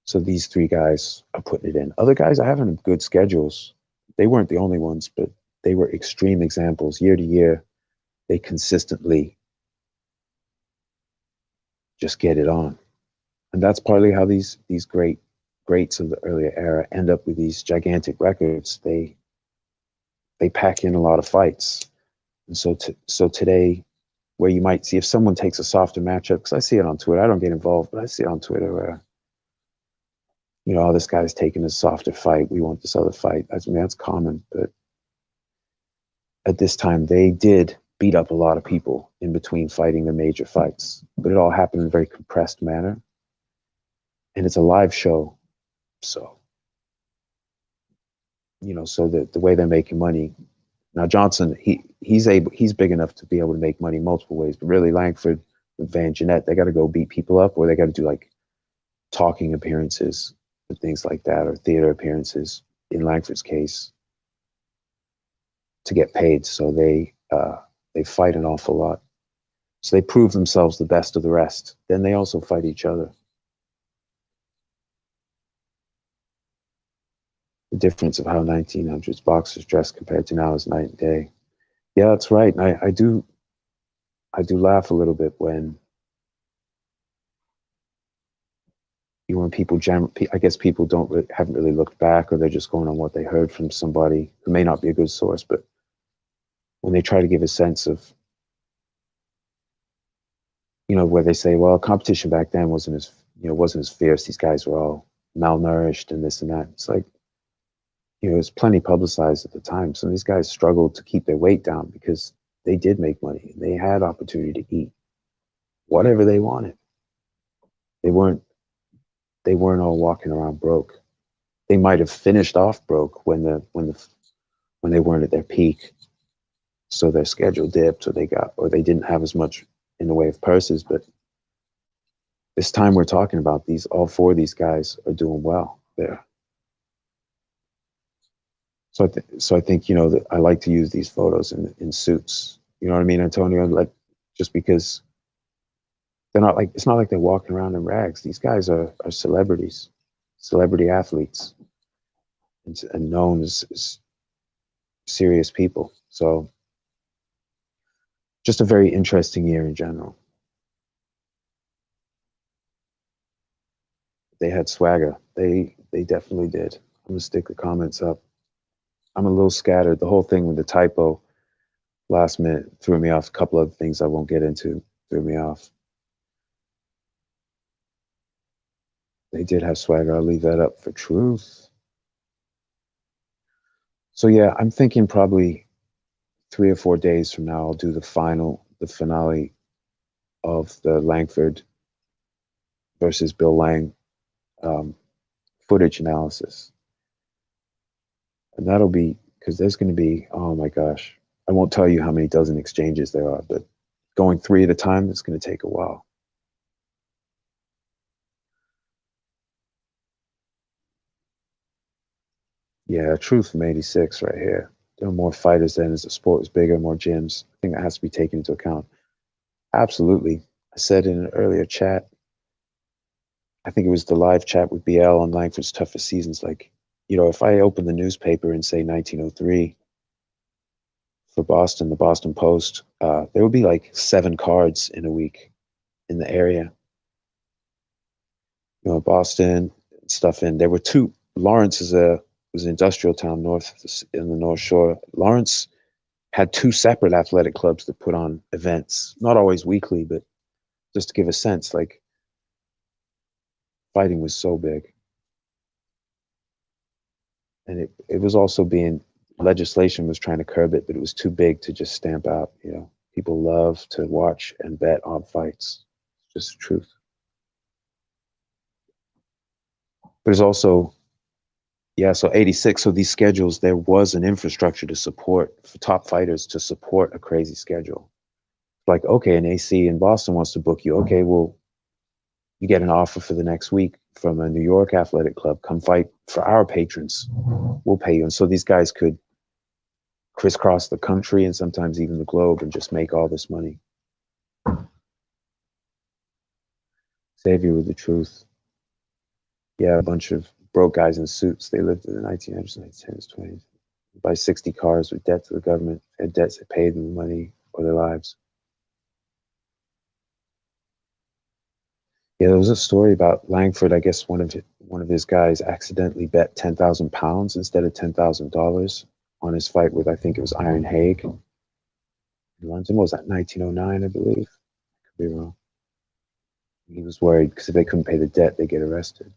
So these 3 guys are putting it in. Other guys are having good schedules. They weren't the only ones, but they were extreme examples. Year to year, they consistently just get it on. And that's partly how these greats of the earlier era end up with these gigantic records. They pack in a lot of fights. And so today, where you might see if someone takes a softer matchup, because I see it on Twitter. I don't get involved, but I see it on Twitter where, you know, oh, this guy's taking a softer fight. We want this other fight. I mean, that's common. But at this time, they did beat up a lot of people in between fighting the major fights. But it all happened in a very compressed manner. And it's a live show. So, you know, so the way they're making money. Now, Johnson, he's big enough to be able to make money multiple ways. But really, Langford, McVea, and Jeannette, they got to go beat people up, or they got to do like talking appearances and things like that, or theater appearances in Langford's case, to get paid. So they fight an awful lot. So they prove themselves the best of the rest. Then they also fight each other. The difference of how 1900s boxers dress compared to now is night and day. Yeah, that's right. And I do laugh a little bit when people I guess people haven't really looked back, or they're just going on what they heard from somebody who may not be a good source. But when they try to give a sense of, you know, where they say, well, competition back then wasn't as fierce. These guys were all malnourished and this and that. It's like, you know, it was plenty publicized at the time. Some of these guys struggled to keep their weight down because they did make money. They had opportunity to eat whatever they wanted. They weren't all walking around broke. They might have finished off broke when they weren't at their peak. So their schedule dipped, or they didn't have as much in the way of purses. But this time we're talking about, all 4 of these guys are doing well there. So I think, you know, that I like to use these photos in suits. You know what I mean, Antonio? Like, just because they're not like, it's not like they're walking around in rags. These guys are celebrities, celebrity athletes, and known as serious people. So just a very interesting year in general. They had swagger. They definitely did. I'm gonna stick the comments up. I'm a little scattered. The whole thing with the typo last minute threw me off. A couple of things I won't get into threw me off. They did have swagger. I'll leave that up for truth. So yeah, I'm thinking probably 3 or 4 days from now, I'll do the finale of the Langford versus Bill Lang footage analysis. And that'll be, because there's going to be, oh my gosh, I won't tell you how many dozen exchanges there are, but going 3 at a time, it's going to take a while. Yeah, truth from 86 right here. There are more fighters then as the sport was bigger, more gyms. I think that has to be taken into account. Absolutely. I said in an earlier chat, I think it was the live chat with BL on Langford's toughest seasons. Like, you know, if I open the newspaper and say 1903 for Boston, the Boston Post, there would be like 7 cards in a week in the area. You know, Boston, stuff in. There were two. Lawrence was an industrial town in the North Shore. Lawrence had two separate athletic clubs that put on events, not always weekly, but just to give a sense, like fighting was so big. And it was also legislation was trying to curb it, but it was too big to just stamp out. People love to watch and bet on fights. It's just the truth. But it's also, yeah, so 86, so these schedules, there was an infrastructure to support, for top fighters to support a crazy schedule. Like, okay, an AC in Boston wants to book you. Okay, well, you get an offer for the next week from a New York athletic club. Come fight for our patrons. We'll pay you. And so these guys could crisscross the country and sometimes even the globe and just make all this money. Xavier with the truth. Yeah, a bunch of broke guys in suits. They lived in the 1900s, 1910s, 20s. Buy 60 cars with debt to the government. Had debts that paid them money or their lives. Yeah, there was a story about Langford. I guess one of his guys accidentally bet £10,000 instead of $10,000 on his fight with, I think it was Iron Haig in London. What was that, 1909, I believe? Could be wrong. He was worried because if they couldn't pay the debt, they'd get arrested.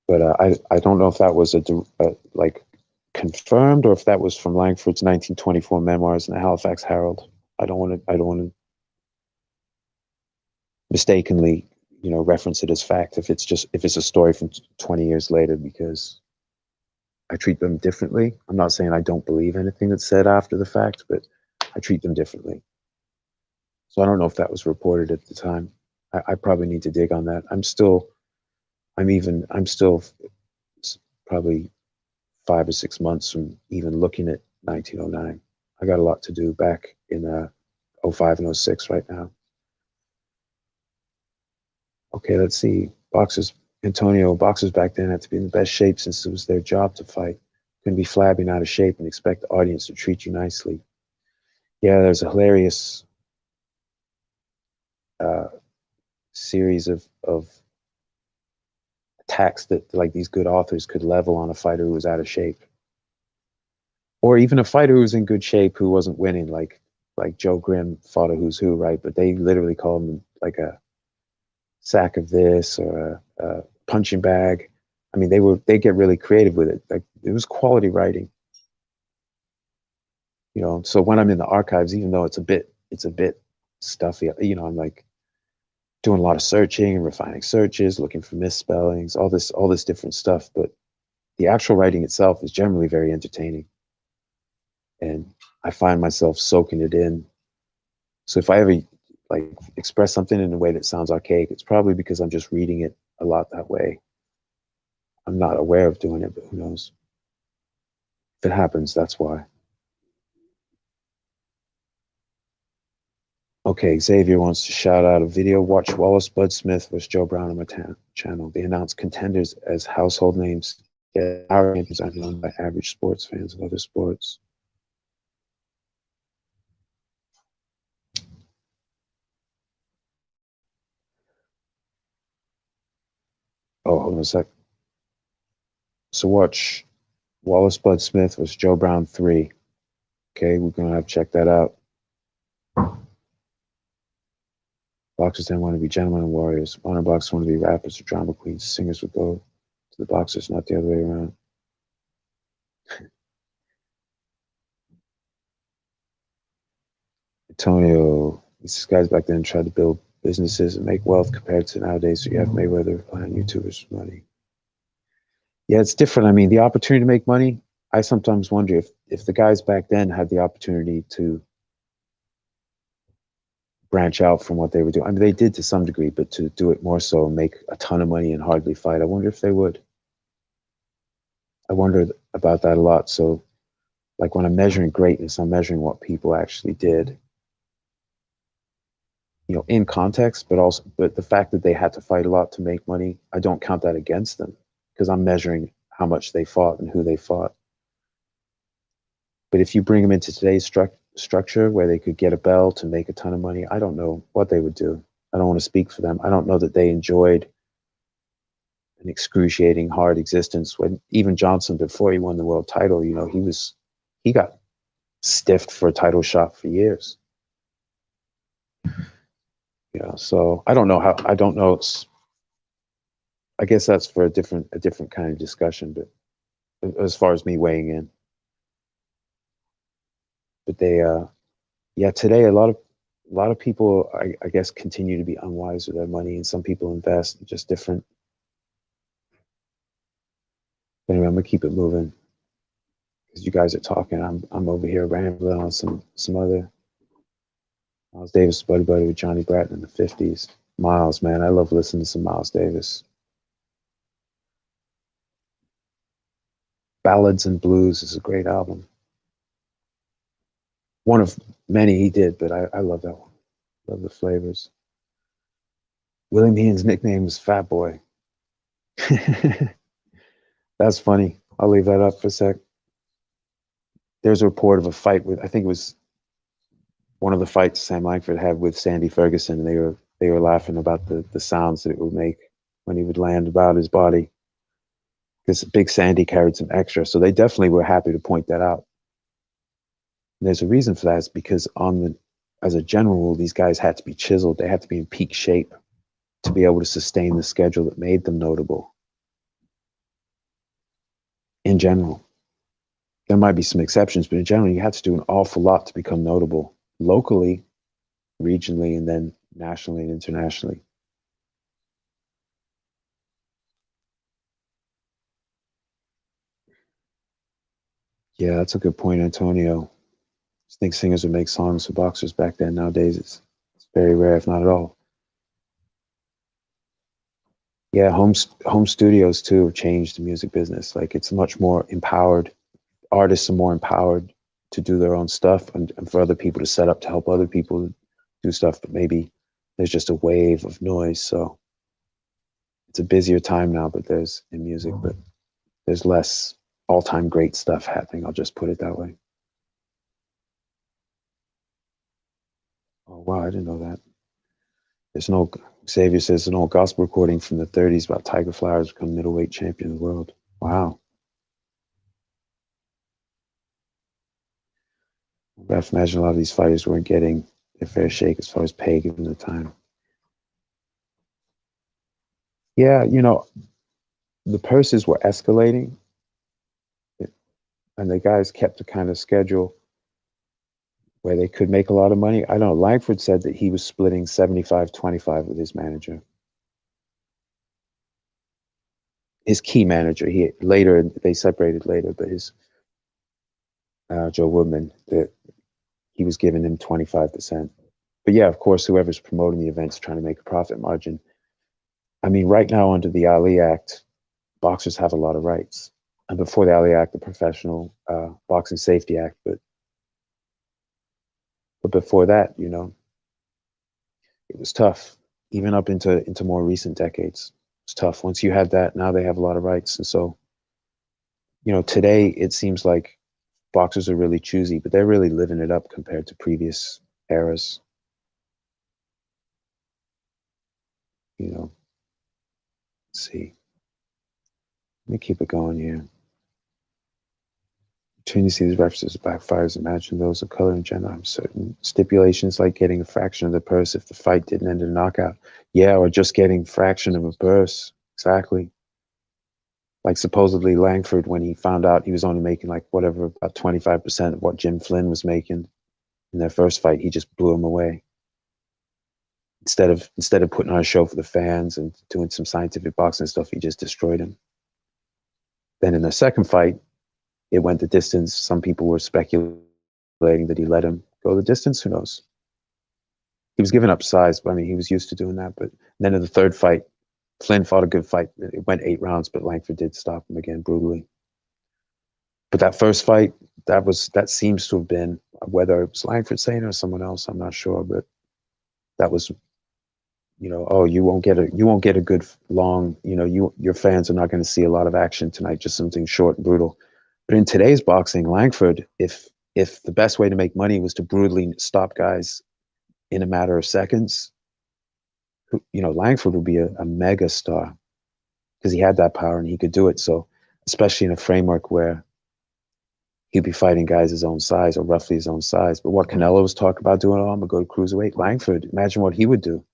But I don't know if that was like confirmed or if that was from Langford's 1924 memoirs in the Halifax Herald. I don't want to mistakenly, reference it as fact if it's a story from 20 years later, because I treat them differently. I'm not saying I don't believe anything that's said after the fact, but I treat them differently. So I don't know if that was reported at the time. I probably need to dig on that. I'm still probably 5 or 6 months from even looking at 1909. I got a lot to do back in 05 and 06 right now. Okay, let's see. Boxers back then had to be in the best shape since it was their job to fight. Couldn't be flabby and out of shape and expect the audience to treat you nicely. Yeah, there's a hilarious series of attacks that like these good authors could level on a fighter who was out of shape, or even a fighter who was in good shape who wasn't winning. Like Joe Grimm fought a who's who, right? But they literally called him like a sack of this or a punching bag. I mean, they get really creative with it. Like it was quality writing. So when I'm in the archives, even though it's a bit stuffy, I'm like doing a lot of searching and refining searches, looking for misspellings, all this different stuff. But the actual writing itself is generally very entertaining. And I find myself soaking it in. So if I ever like express something in a way that sounds archaic, it's probably because I'm just reading it a lot that way. I'm not aware of doing it, but who knows? If it happens, that's why. Okay, Xavier wants to shout out a video. Watch Wallace Bud Smith versus Joe Brown on my channel. They announced contenders as household names. Yeah, our champions are known by average sports fans of other sports. Oh, hold on a sec. So watch Wallace Bud Smith versus Joe Brown 3. Okay, we're going to have to check that out. Boxers then want to be gentlemen and warriors. Honor boxers want to be rappers or drama queens. Singers would go to the boxers, not the other way around. Antonio, these guys back then tried to build businesses and make wealth compared to nowadays. So you have Mayweather playing YouTubers for money. Yeah, it's different. I mean, the opportunity to make money, I sometimes wonder if the guys back then had the opportunity to branch out from what they were doing. I mean, they did to some degree, but to do it more so and make a ton of money and hardly fight, I wonder if they would. I wonder about that a lot. So, like when I'm measuring greatness, I'm measuring what people actually did, in context, but the fact that they had to fight a lot to make money, I don't count that against them because I'm measuring how much they fought and who they fought. But if you bring them into today's structure where they could get a belt and make a ton of money, I don't know what they would do. I don't want to speak for them. I don't know that they enjoyed an excruciating hard existence. When even Johnson, before he won the world title, you know, he got stiffed for a title shot for years. You know, so I don't know how. I don't know. I guess that's for a different kind of discussion. But as far as me weighing in, but they, yeah, today a lot of people, I guess, continue to be unwise with their money, and some people invest in just different. Anyway, I'm gonna keep it moving because you guys are talking. I'm over here rambling on some other. Miles Davis, buddy with Johnny Bratton in the '50s. Miles, man, I love listening to some Miles Davis. Ballads and Blues is a great album. One of many he did, but I love that one. Love the flavors. Willie Meehan's nickname was Fat Boy. That's funny. I'll leave that up for a sec. There's a report of a fight with, I think it was one of the fights Sam Langford had with Sandy Ferguson, and they were laughing about the sounds that it would make when he would land about his body. Because Big Sandy carried some extra, so they definitely were happy to point that out. And there's a reason for that. It's because as a general rule, these guys had to be chiseled. They had to be in peak shape to be able to sustain the schedule that made them notable. In general, there might be some exceptions, but in general, you had to do an awful lot to become notable locally, regionally, and then nationally and internationally. Yeah, that's a good point, Antonio. I think singers would make songs for boxers back then. Nowadays, it's very rare, if not at all. Yeah, home studios too have changed the music business. Like it's much more empowered. Artists are more empowered to do their own stuff, and for other people to set up to help other people do stuff. But maybe there's just a wave of noise, so it's a busier time now. But there's in music, but there's less all-time great stuff happening. I'll just put it that way. Oh wow, I didn't know that. There's no Xavier says an old gospel recording from the '30s about Tiger Flowers become middleweight champion of the world. Wow. I have to imagine a lot of these fighters weren't getting a fair shake as far as pay given the time. Yeah, you know, the purses were escalating, and the guys kept a kind of schedule where they could make a lot of money. I don't know. Langford said that he was splitting 75-25 with his manager. His key manager. He later they separated later, but his Joe Woodman, that he was giving him 25%. But yeah, of course, whoever's promoting the event's trying to make a profit margin. I mean, right now under the Ali Act, boxers have a lot of rights. And before the Ali Act, the Professional Boxing Safety Act, but before that, you know, it was tough. Even up into more recent decades, it's tough. Once you had that, now they have a lot of rights, and so, you know, today it seems like boxers are really choosy, but they're really living it up compared to previous eras. You know, let's see. Let me keep it going here. Between these references backfires, imagine those of color in general. I'm certain stipulations like getting a fraction of the purse if the fight didn't end in a knockout. Yeah, or just getting fraction of a purse. Exactly. Like supposedly Langford, when he found out he was only making like whatever, about 25% of what Jim Flynn was making in their first fight, he just blew him away. Instead of putting on a show for the fans and doing some scientific boxing stuff, he just destroyed him. Then in the second fight, it went the distance. Some people were speculating that he let him go the distance. Who knows? He was giving up size, but I mean, he was used to doing that. But then in the third fight, Flynn fought a good fight. It went 8 rounds, but Langford did stop him again brutally. But that first fight, that seems to have been, whether it was Langford saying it or someone else, I'm not sure, but that was, you know, oh, you won't get a good long, you know, your fans are not going to see a lot of action tonight, just something short and brutal. But in today's boxing, Langford, if the best way to make money was to brutally stop guys in a matter of seconds, Langford would be a mega star because he had that power and he could do it. So, especially in a framework where he'd be fighting guys his own size or roughly his own size. But what Canelo was talking about doing, I'm gonna go to cruiserweight. Langford, imagine what he would do.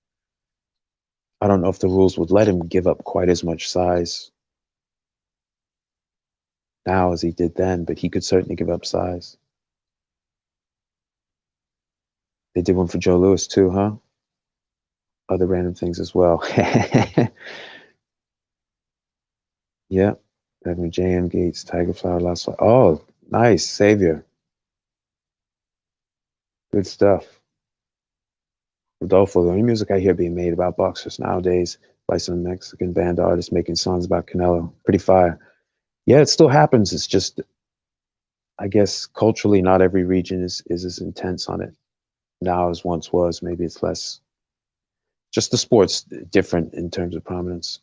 I don't know if the rules would let him give up quite as much size now as he did then, but he could certainly give up size. They did one for Joe Louis too, huh? Other random things as well. Yeah. Having J.M. Gates, Tiger Flower, last fight. Oh, nice. Savior. Good stuff. Rodolfo, the only music I hear being made about boxers nowadays by some Mexican band artists making songs about Canelo. Pretty fire. Yeah, it still happens. It's just, I guess, culturally, not every region is as intense on it now as once was. Maybe it's less. Just the sport's different in terms of prominence.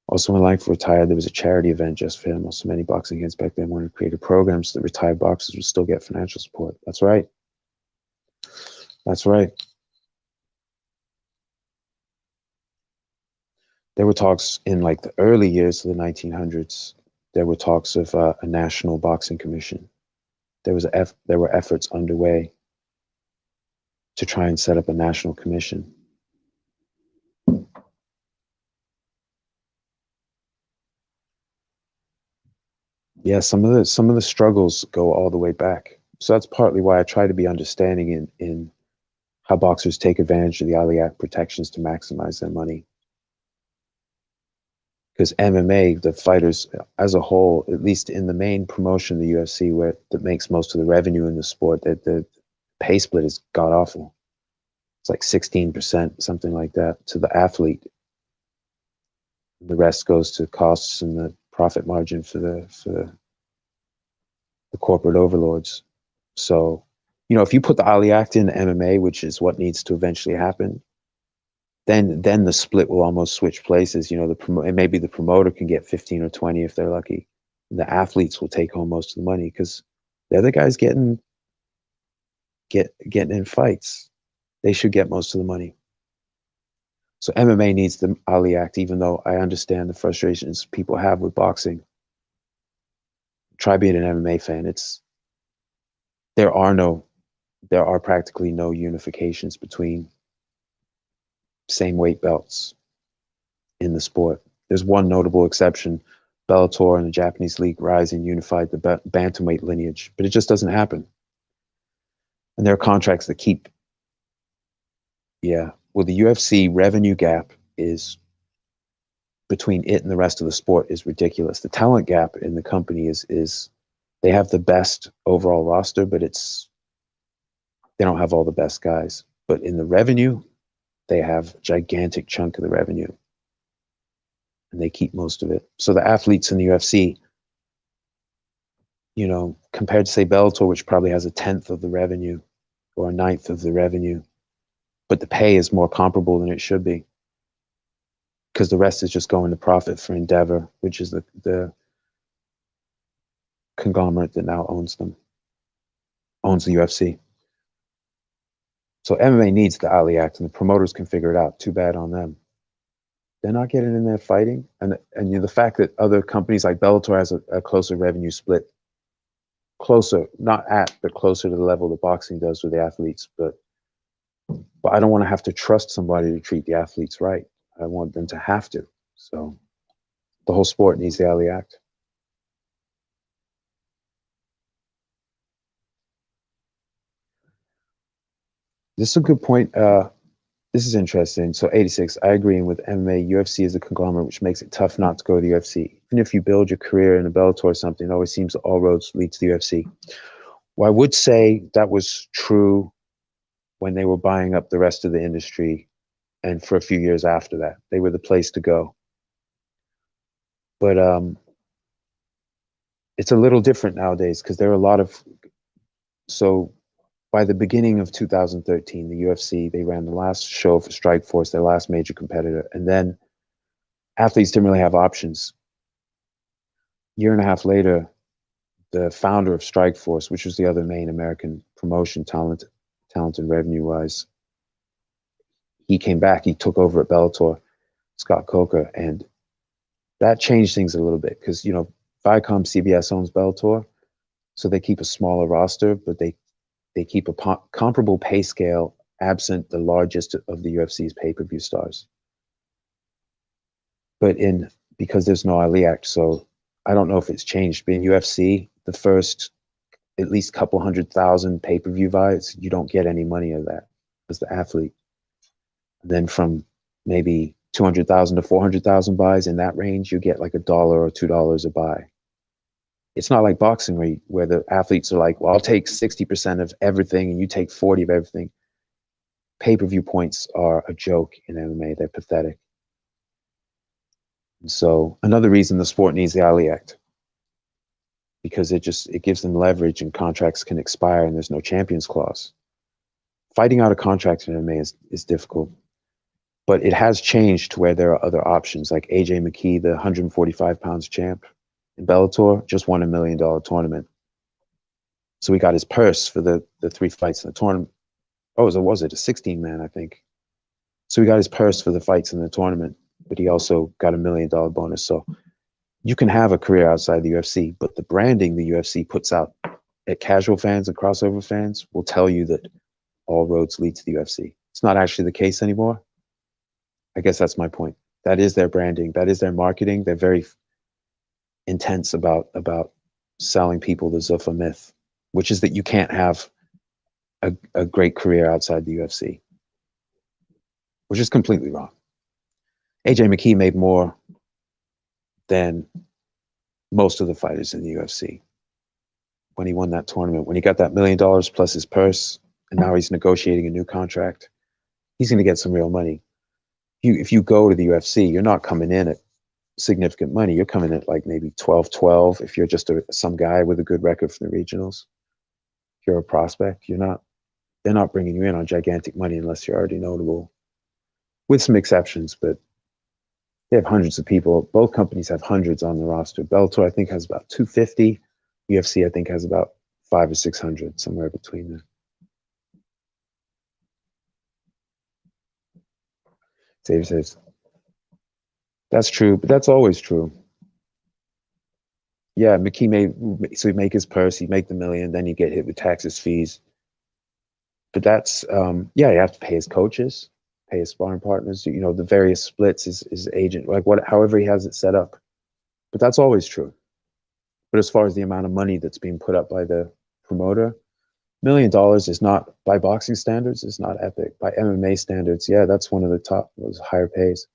Also, when Langford retired, there was a charity event just for him. Also, many boxing fans back then wanted to create a program so that retired boxers would still get financial support. That's right. That's right. There were talks in like the early years of the 1900s. There were talks of a national boxing commission. There were efforts underway to try and set up a national commission. Yeah, some of the struggles go all the way back. So that's partly why I try to be understanding in how boxers take advantage of the Ali Act protections to maximize their money. Because MMA, the fighters as a whole, at least in the main promotion of the UFC, where that makes most of the revenue in the sport, that the pay split is god awful. It's like 16%, something like that, to the athlete. The rest goes to costs and the profit margin for the corporate overlords. So, if you put the Ali Act in MMA, which is what needs to eventually happen, then the split will almost switch places. And maybe the promoter can get 15 or 20 if they're lucky. And the athletes will take home most of the money because the other guys getting in fights. They should get most of the money. So MMA needs the Ali Act, even though I understand the frustrations people have with boxing. Try being an MMA fan. There are practically no unifications between same weight belts in the sport. There's one notable exception. Bellator and the Japanese League Rising unified the bantamweight lineage, but it just doesn't happen. And there are contracts that keep. Yeah. Well, the UFC revenue gap is between it and the rest of the sport is ridiculous. The talent gap in the company is they have the best overall roster, but they don't have all the best guys. But in the revenue, they have a gigantic chunk of the revenue. And they keep most of it. So the athletes in the UFC, compared to say Bellator, which probably has a 10th of the revenue or a 9th of the revenue, but the pay is more comparable than it should be because the rest is just going to profit for Endeavor, which is the conglomerate that now owns the UFC. So MMA needs the Ali Act, and the promoters can figure it out. Too bad on them. They're not getting in there fighting, and the fact that other companies like Bellator has a closer revenue split, closer, not at, but closer to the level that boxing does with the athletes. But I don't want to have to trust somebody to treat the athletes right. I want them to have to. So the whole sport needs the Ali Act. This is a good point. This is interesting. So 86, I agree with MMA. UFC is a conglomerate, which makes it tough not to go to the UFC. Even if you build your career in a Bellator or something, it always seems that all roads lead to the UFC. Well, I would say that was true when they were buying up the rest of the industry, and for a few years after that, they were the place to go. But it's a little different nowadays because there are a lot of. So by the beginning of 2013, the UFC, they ran the last show for Strikeforce, their last major competitor, and then athletes didn't really have options. Year and a half later, the founder of Strikeforce, which was the other main American promotion, talented revenue-wise, he came back, he took over at Bellator, Scott Coker, and that changed things a little bit because, you know, Viacom CBS owns Bellator, so they keep a smaller roster, but they keep a comparable pay scale absent the largest of the UFC's pay-per-view stars. But because there's no Ali Act, so I don't know if it's changed. But in UFC, the first at least couple 100,000 pay-per-view buys, you don't get any money of that as the athlete. Then from maybe 200,000 to 400,000 buys in that range, you get like $1 or $2 a buy. It's not like boxing where the athletes are like, well, I'll take 60% of everything and you take 40 of everything. Pay-per-view points are a joke in MMA. They're pathetic. And so another reason the sport needs the Ali Act, because it gives them leverage and contracts can expire and there's no champions clause. Fighting out a contract in MMA is difficult, but it has changed to where there are other options, like AJ McKee, the 145 pounds champ in Bellator, just won $1 million tournament. So he got his purse for the 3 fights in the tournament. Oh, was it a 16-man, I think. So he got his purse for the fights in the tournament, but he also got $1 million bonus. So you can have a career outside the UFC, but the branding the UFC puts out at casual fans and crossover fans will tell you that all roads lead to the UFC. It's not actually the case anymore. I guess that's my point. That is their branding. That is their marketing. They're very intense about selling people the Zuffa myth, which is that you can't have a great career outside the UFC, which is completely wrong. AJ McKee made more than most of the fighters in the UFC when he won that tournament. When he got that $1 million plus his purse, and now he's negotiating a new contract, he's going to get some real money. If you go to the UFC, you're not coming in at significant money. You're coming at like maybe 12-12 if you're just some guy with a good record from the regionals. If you're a prospect, they're not bringing you in on gigantic money unless you're already notable, with some exceptions, but they have hundreds of people. Both companies have hundreds on the roster. Bellator, I think, has about 250. UFC, I think, has about 500 or 600, somewhere between there. David says, that's true, but that's always true. Yeah, McKee so he'd make his purse, he'd make the $1 million, then you get hit with taxes, fees. But that's, yeah, you have to pay his coaches, pay his sparring partners, you know, the various splits, his agent, like however he has it set up. But that's always true. But as far as the amount of money that's being put up by the promoter, $1 million is not, by boxing standards, is not epic. By MMA standards, yeah, that's one of the top, those higher pays.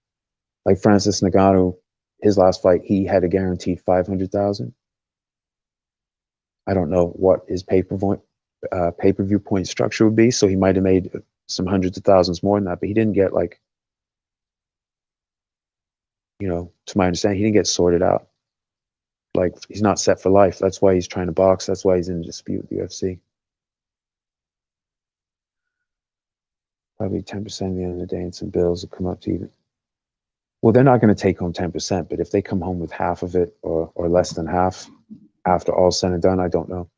Like Francis Ngannou, his last fight, he had a guaranteed 500,000. I don't know what his pay-per-view point structure would be, so he might have made some hundreds of thousands more than that, but he didn't get, like, you know, to my understanding, he didn't get sorted out. Like, he's not set for life. That's why he's trying to box. That's why he's in a dispute with the UFC. Probably 10% at the end of the day, and some bills will come up to even. Well, they're not going to take home 10%, but if they come home with half of it or less than half after all said and done, I don't know.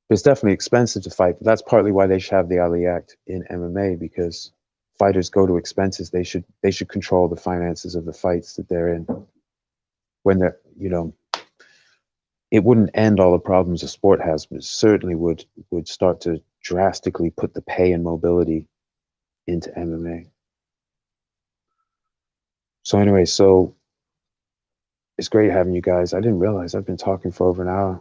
But it's definitely expensive to fight, but that's partly why they should have the Ali Act in MMA, because fighters go to expenses. They should control the finances of the fights that they're in. When they're, you know, it wouldn't end all the problems the sport has, but it certainly would start to drastically put the pay and mobility into MMA. So anyway, so it's great having you guys. I didn't realize I've been talking for over an hour.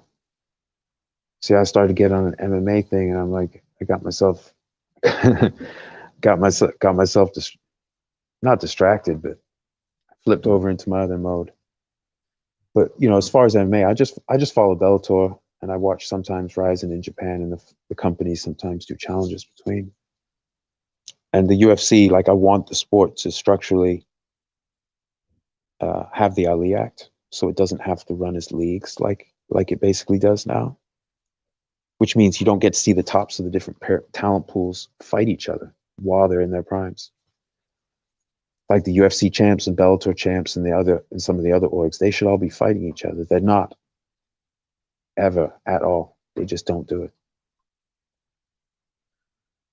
See, I started to get on an MMA thing, and I'm like, I got myself, not distracted, but flipped over into my other mode. But you know, as far as MMA, I just follow Bellator, and I watch sometimes Rising in Japan, and the companies sometimes do challenges between. And the UFC, like, I want the sport to structurally have the Ali Act, so it doesn't have to run as leagues like it basically does now. Which means you don't get to see the tops of the different talent pools fight each other while they're in their primes. Like the UFC champs and Bellator champs and some of the other orgs, they should all be fighting each other. They're not, ever, at all. They just don't do it.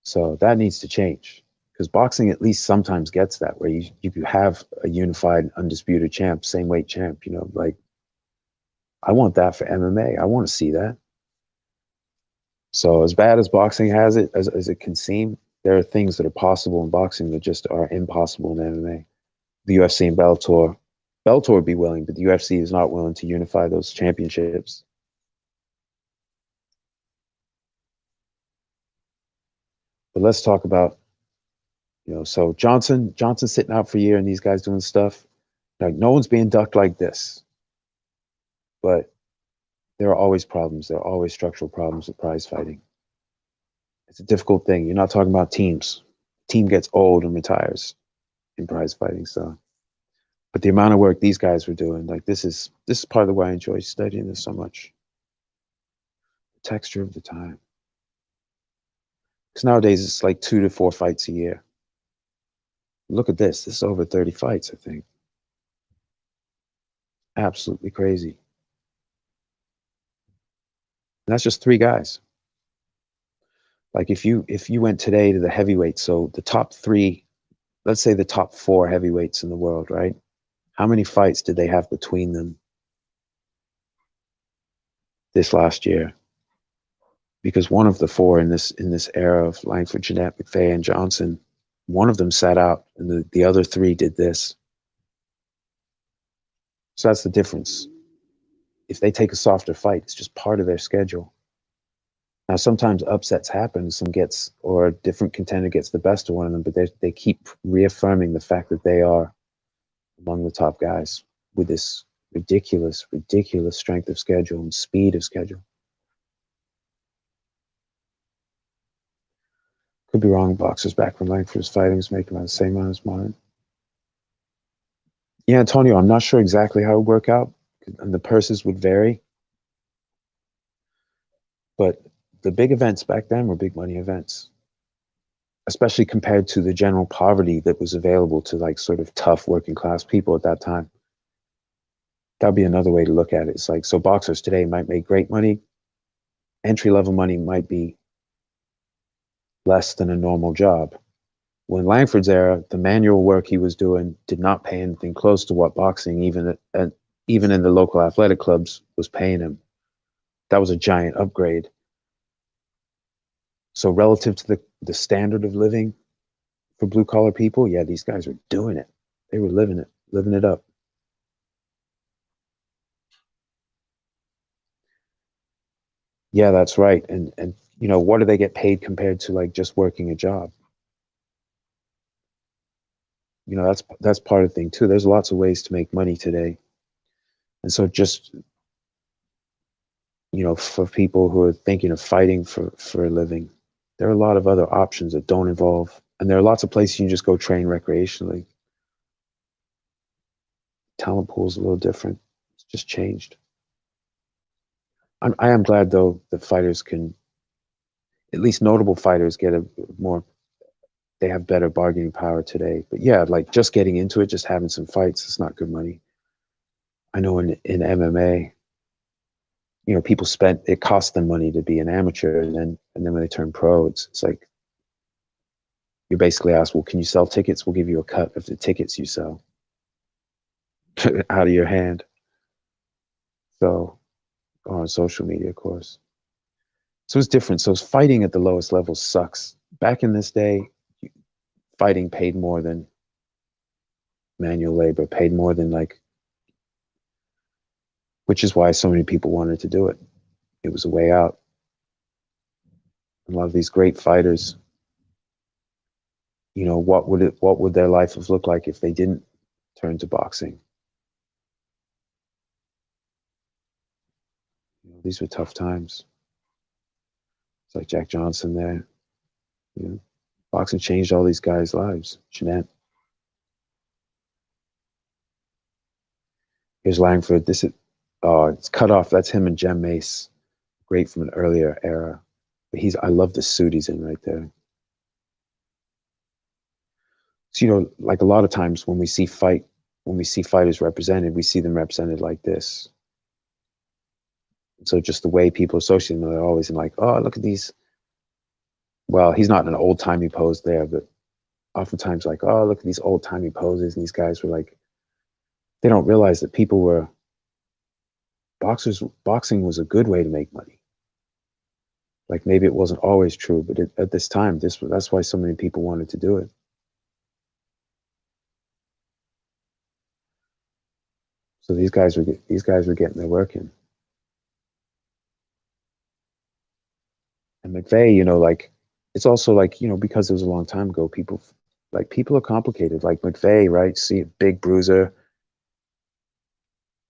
So that needs to change, Because boxing at least sometimes gets that, where you have a unified, undisputed champ, same weight champ. You know, like I want that for MMA. I want to see that. So as bad as boxing has it, as it can seem, there are things that are possible in boxing that just are impossible in MMA. The UFC and Bellator would be willing, but the UFC is not willing to unify those championships. But let's talk about, you know, so Johnson's sitting out for a year and these guys doing stuff. Like no one's being ducked like this. But there are always problems. There are always structural problems with prize fighting. It's a difficult thing. You're not talking about teams. Team gets old and retires in prize fighting. So, but the amount of work these guys were doing, like this is part of why I enjoy studying this so much. The texture of the time. Because nowadays it's like 2 to 4 fights a year. Look at this. This is over 30 fights, I think. Absolutely crazy. And that's just 3 guys. Like if you went today to the heavyweight, so the top 3, let's say the top 4 heavyweights in the world, right? How many fights did they have between them this last year? Because one of the 4 in this era of Langford, Jeannette, McVea, and Johnson, one of them sat out, and the other 3 did this. So that's the difference. If they take a softer fight, it's just part of their schedule. Now, sometimes upsets happen. Or a different contender gets the best of one of them, but they keep reaffirming the fact that they are among the top guys with this ridiculous, ridiculous strength of schedule and speed of schedule. Could be wrong. Boxers back when Langford was fighting was making about the same amount as mine. Yeah, Antonio, I'm not sure exactly how it would work out, and the purses would vary. But the big events back then were big money events, especially compared to the general poverty that was available to like sort of tough working class people at that time. That'd be another way to look at it. It's like, so boxers today might make great money. Entry level money might be less than a normal job. When Langford's era, the manual work he was doing did not pay anything close to what boxing, even in the local athletic clubs, was paying him. That was a giant upgrade. So relative to the standard of living for blue collar people, yeah, these guys were doing it. They were living it up. Yeah, that's right. And you know, what do they get paid compared to like just working a job? You know, that's part of the thing too. There's lots of ways to make money today. And so just, you know, for people who are thinking of fighting for a living, there are a lot of other options that don't involve, and there are lots of places you can just go train recreationally. Talent pool is a little different. It's just changed. I am glad though that fighters can, at least notable fighters, get a more, they have better bargaining power today. But yeah, like just getting into it, just having some fights, it's not good money. I know in MMA, you know, people it cost them money to be an amateur, and then when they turn pro, it's like you're basically asked, well, can you sell tickets? We'll give you a cut of the tickets you sell out of your hand. So, or on social media, of course. So it's different. So fighting at the lowest level sucks. Back in this day, fighting paid more than manual labor, paid more than like, which is why so many people wanted to do it. It was a way out. A lot of these great fighters, you know, what would their life have looked like if they didn't turn to boxing? You know, these were tough times. It's like Jack Johnson there. You know, boxing changed all these guys' lives. Jeannette. Here's Langford. This is, oh, it's cut off. That's him and Jem Mace. Great from an earlier era. But I love the suit he's in right there. So, you know, like a lot of times when we see fighters represented, we see them represented like this. So just the way people associate them, they're always in like, oh, look at these. Well, he's not in an old timey pose there, but oftentimes like, oh, look at these old timey poses. And these guys were like, they don't realize that boxing was a good way to make money. Like maybe it wasn't always true, but at this time, that's why so many people wanted to do it. So these guys were getting their work in. And McVea, like it's also like, because it was a long time ago, people are complicated. Like McVea, right? See, big bruiser,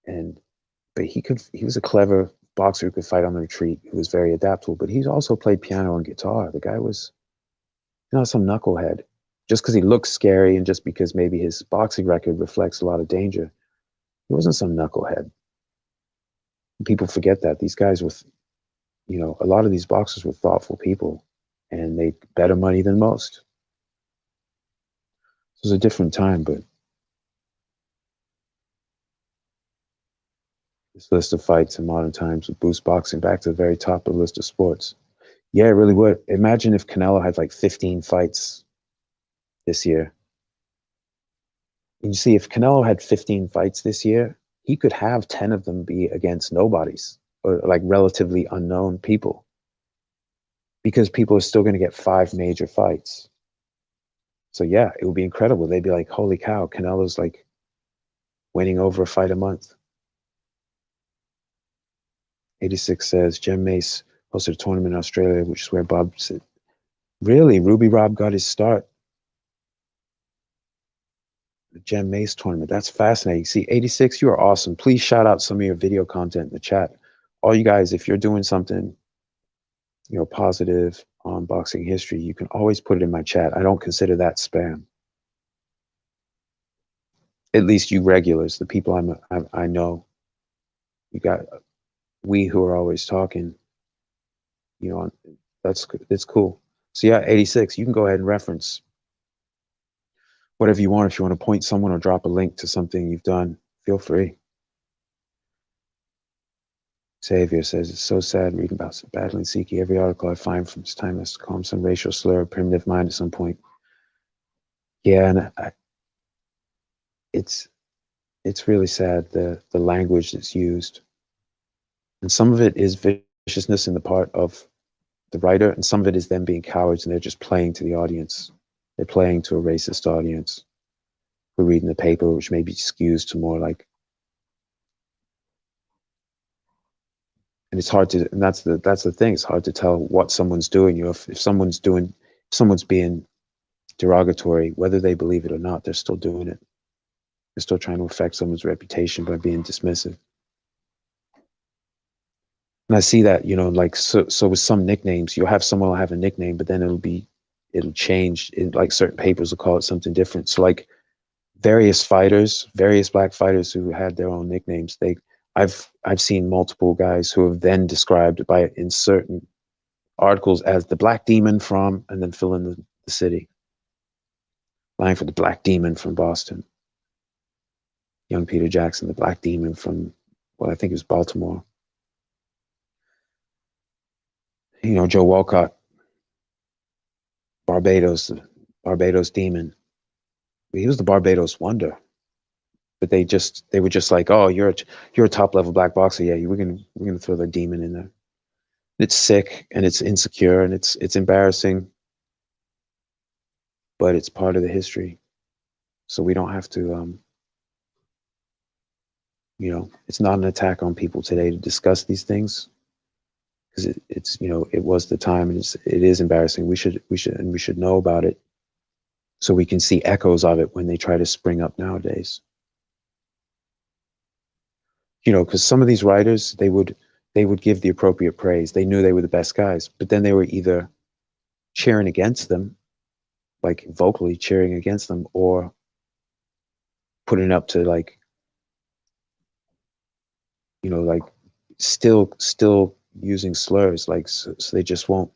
and but he was a clever boxer who could fight on the retreat, who was very adaptable, but he's also played piano and guitar. The guy was not some knucklehead. Just because he looks scary and just because maybe his boxing record reflects a lot of danger, he wasn't some knucklehead. People forget that. These guys with, a lot of these boxers were thoughtful people and made better money than most. It was a different time, but this list of fights in modern times would boost boxing back to the very top of the list of sports. Yeah, it really would. Imagine if Canelo had like 15 fights this year. And you see, if Canelo had 15 fights this year, he could have 10 of them be against nobodies or like relatively unknown people because people are still going to get 5 major fights. So yeah, it would be incredible. They'd be like, holy cow, Canelo's like winning over a fight a month. 86 says, Jem Mace hosted a tournament in Australia, which is where Bob said, really, Ruby Rob got his start. The Jem Mace tournament. That's fascinating. See, 86, you are awesome. Please shout out some of your video content in the chat. All you guys, if you're doing something, positive on boxing history, you can always put it in my chat. I don't consider that spam. At least you regulars, the people I know. You got we who are always talking. That's cool. So yeah, 86. You can go ahead and reference whatever you want. If you want to point someone or drop a link to something you've done, feel free. Xavier says, it's so sad reading about battling Siki. Every article I find from this time has to call him some racial slur, primitive mind at some point. Yeah, and it's really sad, the language that's used. And some of it is viciousness in the part of the writer, and some of it is them being cowards and they're just playing to the audience. They're playing to a racist audience who are reading the paper, which maybe skews to more like, and it's hard to, and that's the thing, it's hard to tell what someone's doing. If someone's being derogatory, whether they believe it or not, they're still doing it. They're still trying to affect someone's reputation by being dismissive. And I see that, like, so with some nicknames, you'll have someone will have a nickname, but then it'll change. Like certain papers will call it something different. So like various black fighters who had their own nicknames, I've seen multiple guys who have then described in certain articles as the Black Demon from, and then fill in the city. Langford, the Black Demon from Boston. Young Peter Jackson, the Black Demon from, well, I think it was Baltimore. Joe Walcott, Barbados Demon. He was the Barbados Wonder. But they were just like, oh, you're a top level black boxer. Yeah, we're gonna throw the demon in there. It's sick and it's insecure and it's embarrassing, but it's part of the history. So we don't have to it's not an attack on people today to discuss these things, because it's it was the time, and it is embarrassing. We should know about it so we can see echoes of it when they try to spring up nowadays. Because some of these writers, they would give the appropriate praise. They knew they were the best guys, but then they were either cheering against them, like vocally cheering against them, or putting up to like still using slurs, like so they just won't,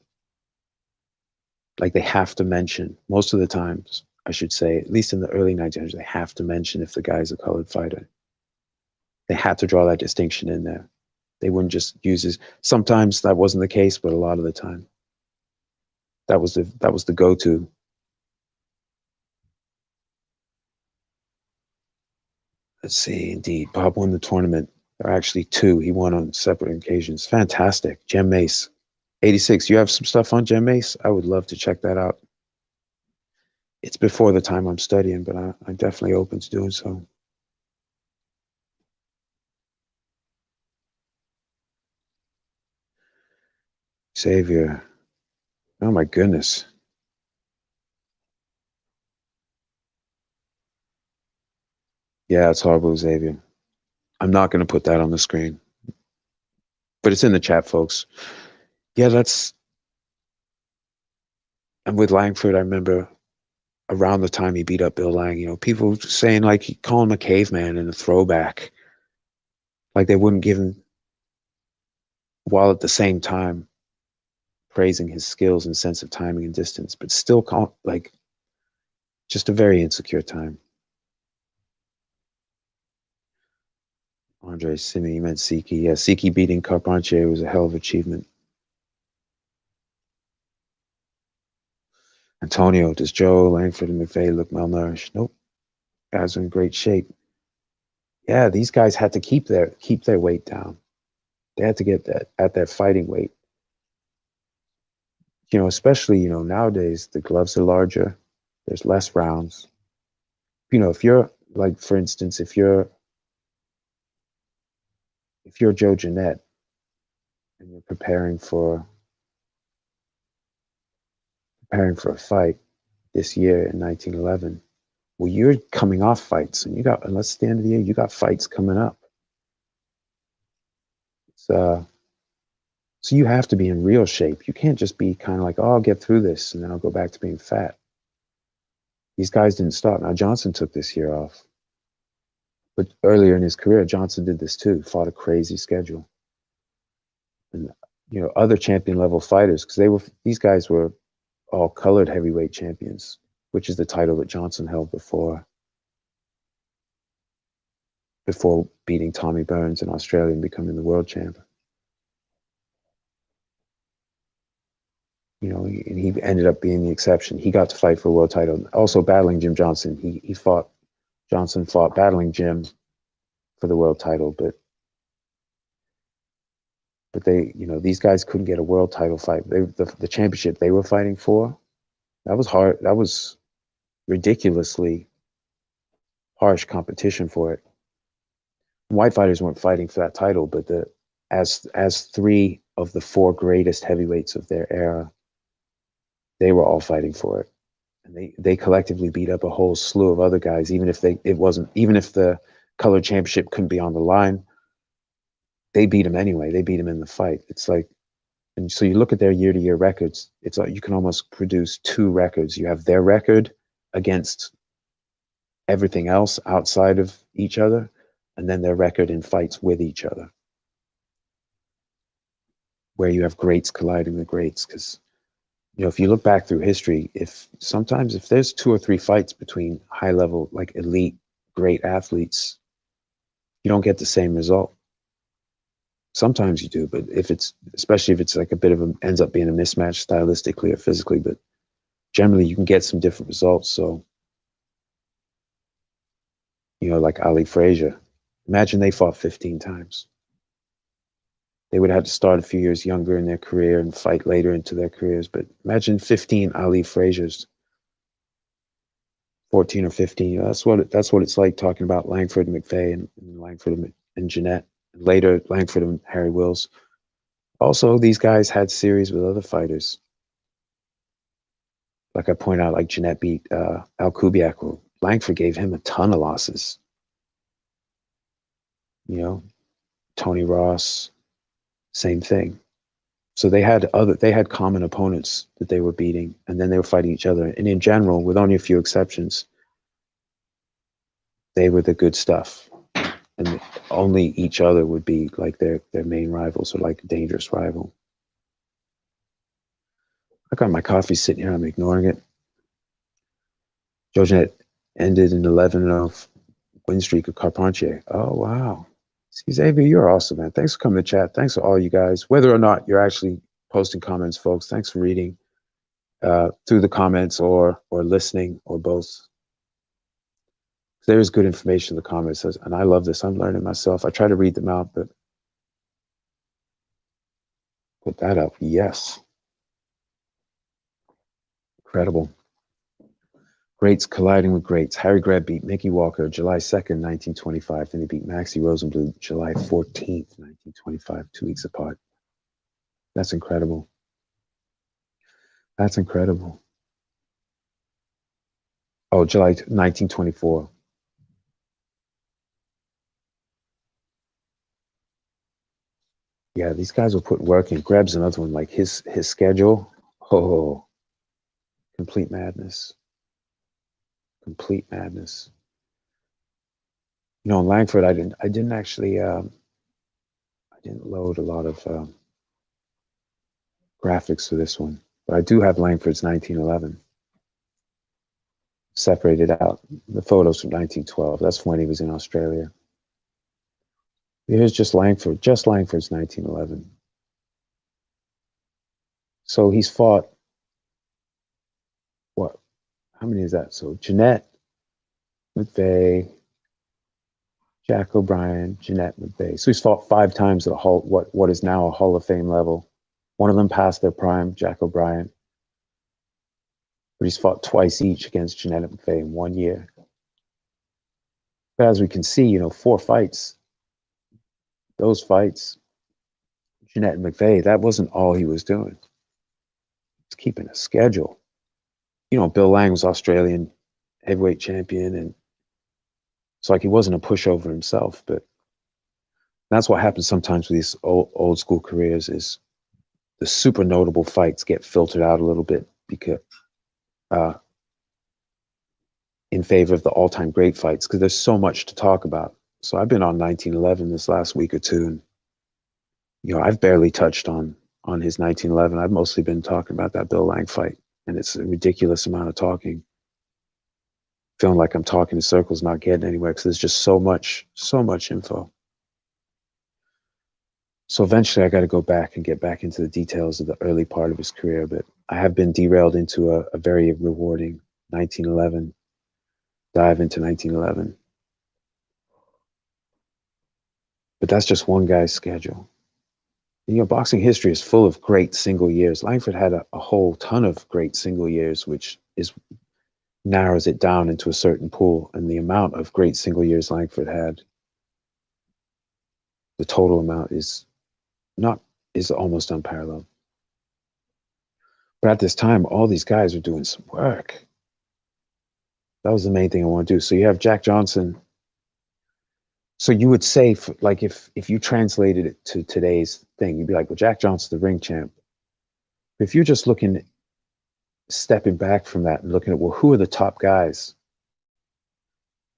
like they have to mention, most of the times, I should say, at least in the early 1900s, they have to mention if the guy's a colored fighter. They had to draw that distinction in there. They wouldn't just use his, sometimes that wasn't the case, but a lot of the time that was the go-to. Let's see. Indeed, Bob won the tournament. There are actually two. He won on separate occasions. Fantastic. Gem Mace. 86. You have some stuff on Gem Mace? I would love to check that out. It's before the time I'm studying, but I'm definitely open to doing so. Xavier. Oh my goodness. Yeah, it's horrible, Xavier. I'm not going to put that on the screen, but it's in the chat, folks. Yeah, and with Langford, I remember around the time he beat up Bill Lang, people saying like he call him a caveman and a throwback, like they wouldn't give him, while at the same time praising his skills and sense of timing and distance, but still like just a very insecure time. Andre Simi, you meant Siki. Yeah, Siki beating Carpentier was a hell of an achievement. Antonio, does Joe, Langford, and McVea look malnourished? Nope. Guys are in great shape. Yeah, these guys had to keep their weight down. They had to get that at their fighting weight. Especially, nowadays the gloves are larger. There's less rounds. If you're like, for instance, if you're Joe Jeannette and you're preparing for a fight this year in 1911, well, you're coming off fights, and unless it's the end of the year, you got fights coming up. So you have to be in real shape. You can't just be kind of like, oh, I'll get through this and then I'll go back to being fat. These guys didn't stop. Now, Johnson took this year off. But earlier in his career, Johnson did this too, fought a crazy schedule. And, other champion level fighters, because these guys were all colored heavyweight champions, which is the title that Johnson held before beating Tommy Burns in Australia and becoming the world champ. And he ended up being the exception. He got to fight for a world title. Also battling Jim Johnson. Johnson fought battling Jim for the world title, but they, these guys couldn't get a world title fight. The championship they were fighting for, that was hard. That was ridiculously harsh competition for it. White fighters weren't fighting for that title, but as three of the four greatest heavyweights of their era, they were all fighting for it. And they collectively beat up a whole slew of other guys, even if the color championship couldn't be on the line, they beat him anyway. They beat him in the fight. It's like, and so you look at their year-to-year records, it's like you can almost produce two records. You have their record against everything else outside of each other, and then their record in fights with each other, where you have greats colliding with greats. Because if you look back through history, if there's 2 or 3 fights between high level, like elite, great athletes, you don't get the same result. Sometimes you do, but especially if it's like ends up being a mismatch stylistically or physically, but generally you can get some different results. So, like Ali Frazier, imagine they fought 15 times. They would have to start a few years younger in their career and fight later into their careers. But imagine 15 Ali Fraziers, 14 or 15. That's what it's like talking about Langford and McVea and Langford and Jeannette, and later Langford and Harry Wills. Also, these guys had series with other fighters. Like I point out, like Jeannette beat Al Kubiak. Well, Langford gave him a ton of losses. Tony Ross, same thing. So they had common opponents that they were beating, and then they were fighting each other. And in general, with only a few exceptions, they were the good stuff. And only each other would be like their main rivals, or like a dangerous rival. I got my coffee sitting here. I'm ignoring it. Joe Jeannette ended an 11-0 win streak of Carpentier. Oh, wow. See, Xavier, you're awesome, man. Thanks for coming to chat. Thanks to all you guys. Whether or not you're actually posting comments, folks, thanks for reading through the comments or listening or both. There is good information in the comments, and I love this. I'm learning myself. I try to read them out, but put that up. Yes. Incredible. Greats colliding with greats. Harry Greb beat Mickey Walker July 2nd, 1925. Then he beat Maxie Rosenbluth July 14th, 1925, 2 weeks apart. That's incredible. That's incredible. Oh, July 1924. Yeah, these guys will put work in. Greb's another one. Like his schedule. Oh, complete madness. Complete madness. You know, in Langford, I didn't actually I didn't load a lot of graphics for this one, but I do have Langford's 1911 separated out. The photos from 1912. That's when he was in Australia. Here's just Langford's 1911. So he's fought, what? How many is that? So Jeannette McVea, Jack O'Brien, Jeannette McVea. So he's fought 5 times at a what is now a Hall of Fame level. One of them past their prime, Jack O'Brien. But he's fought twice each against Jeannette McVea in 1 year. But as we can see, you know, 4 fights. Those fights, Jeannette and McVea, that wasn't all he was doing. He's keeping a schedule. You know, Bill Lang was Australian heavyweight champion, and it's like he wasn't a pushover himself. But that's what happens sometimes with these old school careers, is the super notable fights get filtered out a little bit because in favor of the all-time great fights, because there's so much to talk about. So I've been on 1911 this last week or two, and you know, I've barely touched on his 1911. I've mostly been talking about that Bill Lang fight, and it's a ridiculous amount of talking. Feeling like I'm talking in circles, not getting anywhere, because there's just so much info. So eventually I got to go back and get back into the details of the early part of his career, but I have been derailed into a very rewarding 1911, dive into 1911. But that's just one guy's schedule. You know, boxing history is full of great single years. Langford had a whole ton of great single years, which narrows it down into a certain pool. And the amount of great single years Langford had, the total amount is almost unparalleled. But at this time, all these guys are doing some work. That was the main thing I want to do. So you have Jack Johnson. So you would say, like, if you translated it to today's thing, you'd be like, well, Jack Johnson's the ring champ. But if you're just stepping back from that and looking at, well, who are the top guys?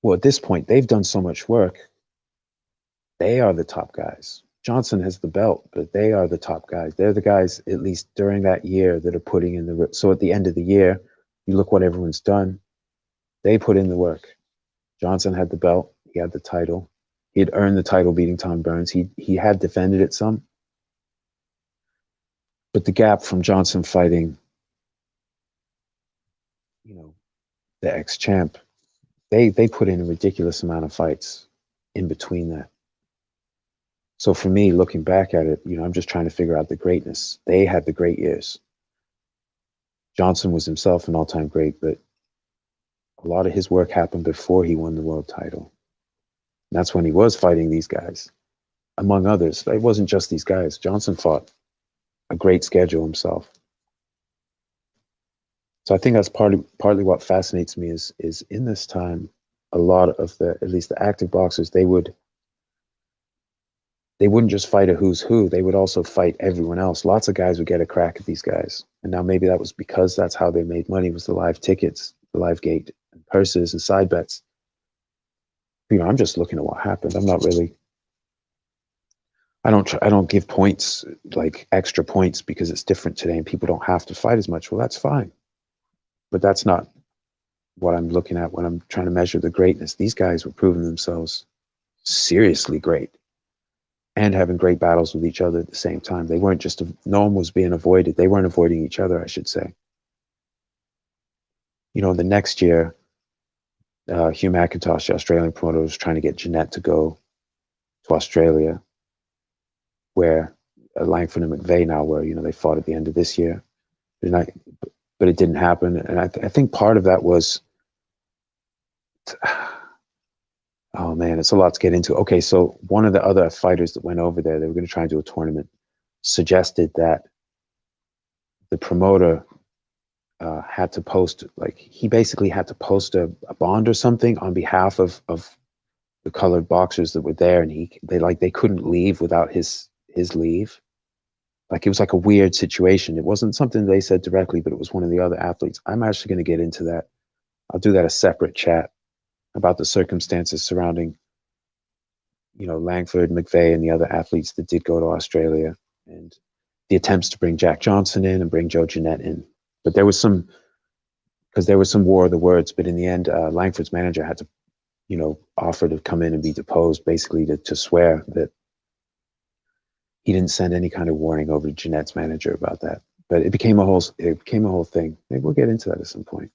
Well, at this point, they've done so much work. They are the top guys. Johnson has the belt, but they are the top guys. They're the guys, at least during that year, that are putting in the. So at the end of the year, you look what everyone's done. They put in the work. Johnson had the belt. He had the title. He had earned the title beating Tom Burns. He had defended it some. But the gap from Johnson fighting, you know, the ex-champ, they put in a ridiculous amount of fights in between that. So for me, looking back at it, you know, I'm just trying to figure out the greatness. They had the great years. Johnson was himself an all-time great, but a lot of his work happened before he won the world title. And that's when he was fighting these guys, among others. It wasn't just these guys. Johnson fought a great schedule himself. So I think that's partly what fascinates me is in this time, a lot of at least the active boxers, they wouldn't just fight a who's who, they would also fight everyone else. Lots of guys would get a crack at these guys. And now maybe that was because that's how they made money, was the live tickets, the live gate, and purses and side bets. You know, I'm just looking at what happened. I'm not really, I don't give points, like extra points, because it's different today and people don't have to fight as much. Well, that's fine. But that's not what I'm looking at when I'm trying to measure the greatness. These guys were proving themselves seriously great and having great battles with each other at the same time. They weren't just, no one was being avoided. They weren't avoiding each other, I should say. You know, the next year, Hugh McIntosh, the Australian promoter, was trying to get Jeannette to go to Australia, where Langford and McVea now were. You know, they fought at the end of this year, but it didn't happen. And I think part of that was, oh man, it's a lot to get into. Okay, so one of the other fighters that went over there, they were going to try and do a tournament, suggested that the promoter had to post, like, he basically had to post a bond or something on behalf of the colored boxers that were there, and they couldn't leave without his leave. Like, it was like a weird situation. It wasn't something they said directly, but it was one of the other athletes. I'm actually going to get into that. I'll do that a separate chat about the circumstances surrounding, you know, Langford, McVea, and the other athletes that did go to Australia, and the attempts to bring Jack Johnson in and bring Joe Jeannette in. But there was some, because there was some war of the words, but in the end, Langford's manager had to, you know, offer to come in and be deposed, basically to swear that he didn't send any kind of warning over to Jeanette's manager about that. But it became a whole thing. Maybe we'll get into that at some point.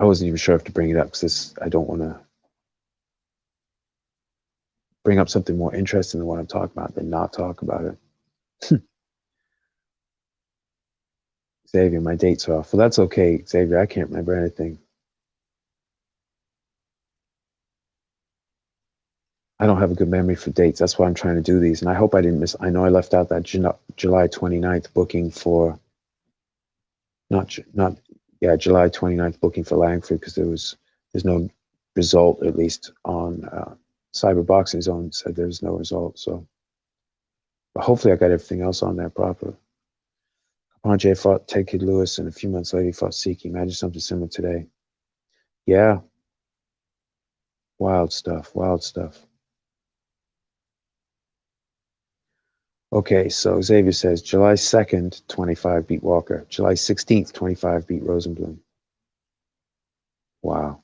I wasn't even sure if to bring it up, because I don't want to bring up something more interesting than what I'm talking about than not talk about it. Xavier, my dates are off. Well, that's okay, Xavier. I can't remember anything. I don't have a good memory for dates. That's why I'm trying to do these. And I hope I didn't miss. I know I left out that July 29th booking for, July 29th booking for Langford, because there's no result, at least on Cyber Boxing Zone said there's no result. So, but hopefully I got everything else on there proper. Ponche fought Ted Kid Lewis, and a few months later he fought Siki. Imagine something similar today. Yeah. Wild stuff. Wild stuff. Okay, so Xavier says July 2nd, 25 beat Walker. July 16th, 25 beat Rosenblum. Wow.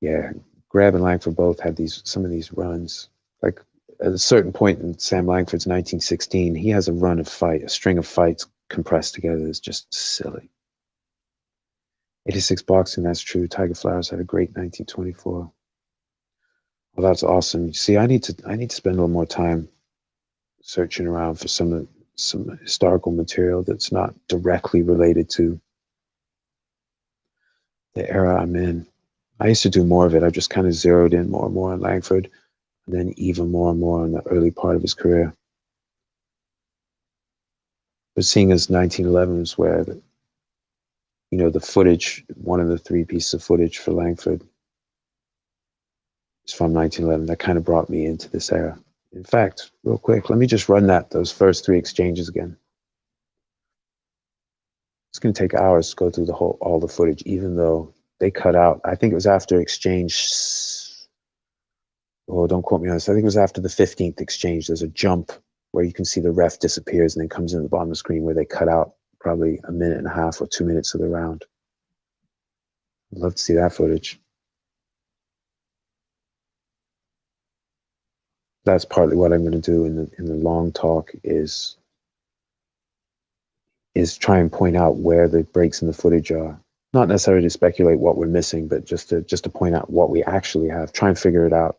Yeah, Grab and Langford both had some of these runs. Like, at a certain point in Sam Langford's 1916, he has a string of fights compressed together. It's just silly. 86 boxing, that's true. Tiger Flowers had a great 1924. Well, that's awesome. See, I need to spend a little more time searching around for some historical material that's not directly related to the era I'm in. I used to do more of it. I just kind of zeroed in more and more on Langford, and then even more and more on the early part of his career. But seeing as 1911 was where the footage, one of the 3 pieces of footage for Langford is from 1911, that kind of brought me into this era. In fact, real quick, let me just run those first 3 exchanges again. It's going to take hours to go through all the footage, even though they cut out. I think it was after exchange. Oh, don't quote me on this. I think it was after the 15th exchange. There's a jump where you can see the ref disappears and then comes in the bottom of the screen, where they cut out probably a minute and a half or 2 minutes of the round. I'd love to see that footage. That's partly what I'm going to do in the long talk is try and point out where the breaks in the footage are. Not necessarily to speculate what we're missing, but just to point out what we actually have. Try and figure it out.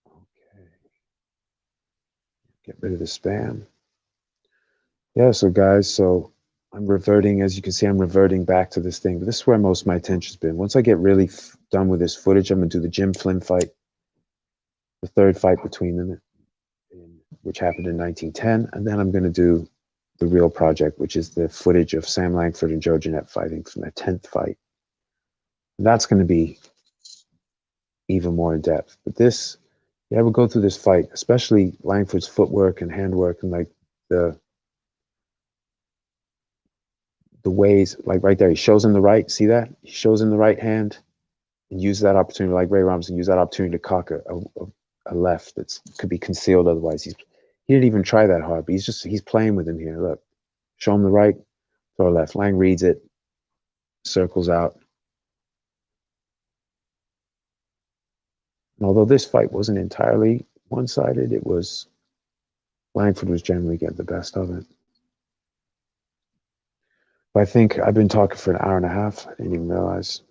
Okay. Get rid of the spam. Yeah, so guys, I'm reverting, as you can see, I'm reverting back to this thing. But this is where most of my attention's been. Once I get really done with this footage, I'm going to do the Jim Flynn fight, the 3rd fight between them, which happened in 1910. And then I'm going to do the real project, which is the footage of Sam Langford and Joe Jeannette fighting from their 10th fight. And that's going to be even more in depth. But we'll go through this fight, especially Langford's footwork and handwork, and like the ways, like right there, he shows in the right. See that? He shows in the right hand and use that opportunity, like Ray Robinson, use that opportunity to cock a left that could be concealed otherwise. He didn't even try that hard, but he's playing with him here. Look, show him the right, throw a left. Lang reads it, circles out. And although this fight wasn't entirely one-sided, it was, Langford was generally getting the best of it. But I think I've been talking for an hour and a half. I didn't even realize.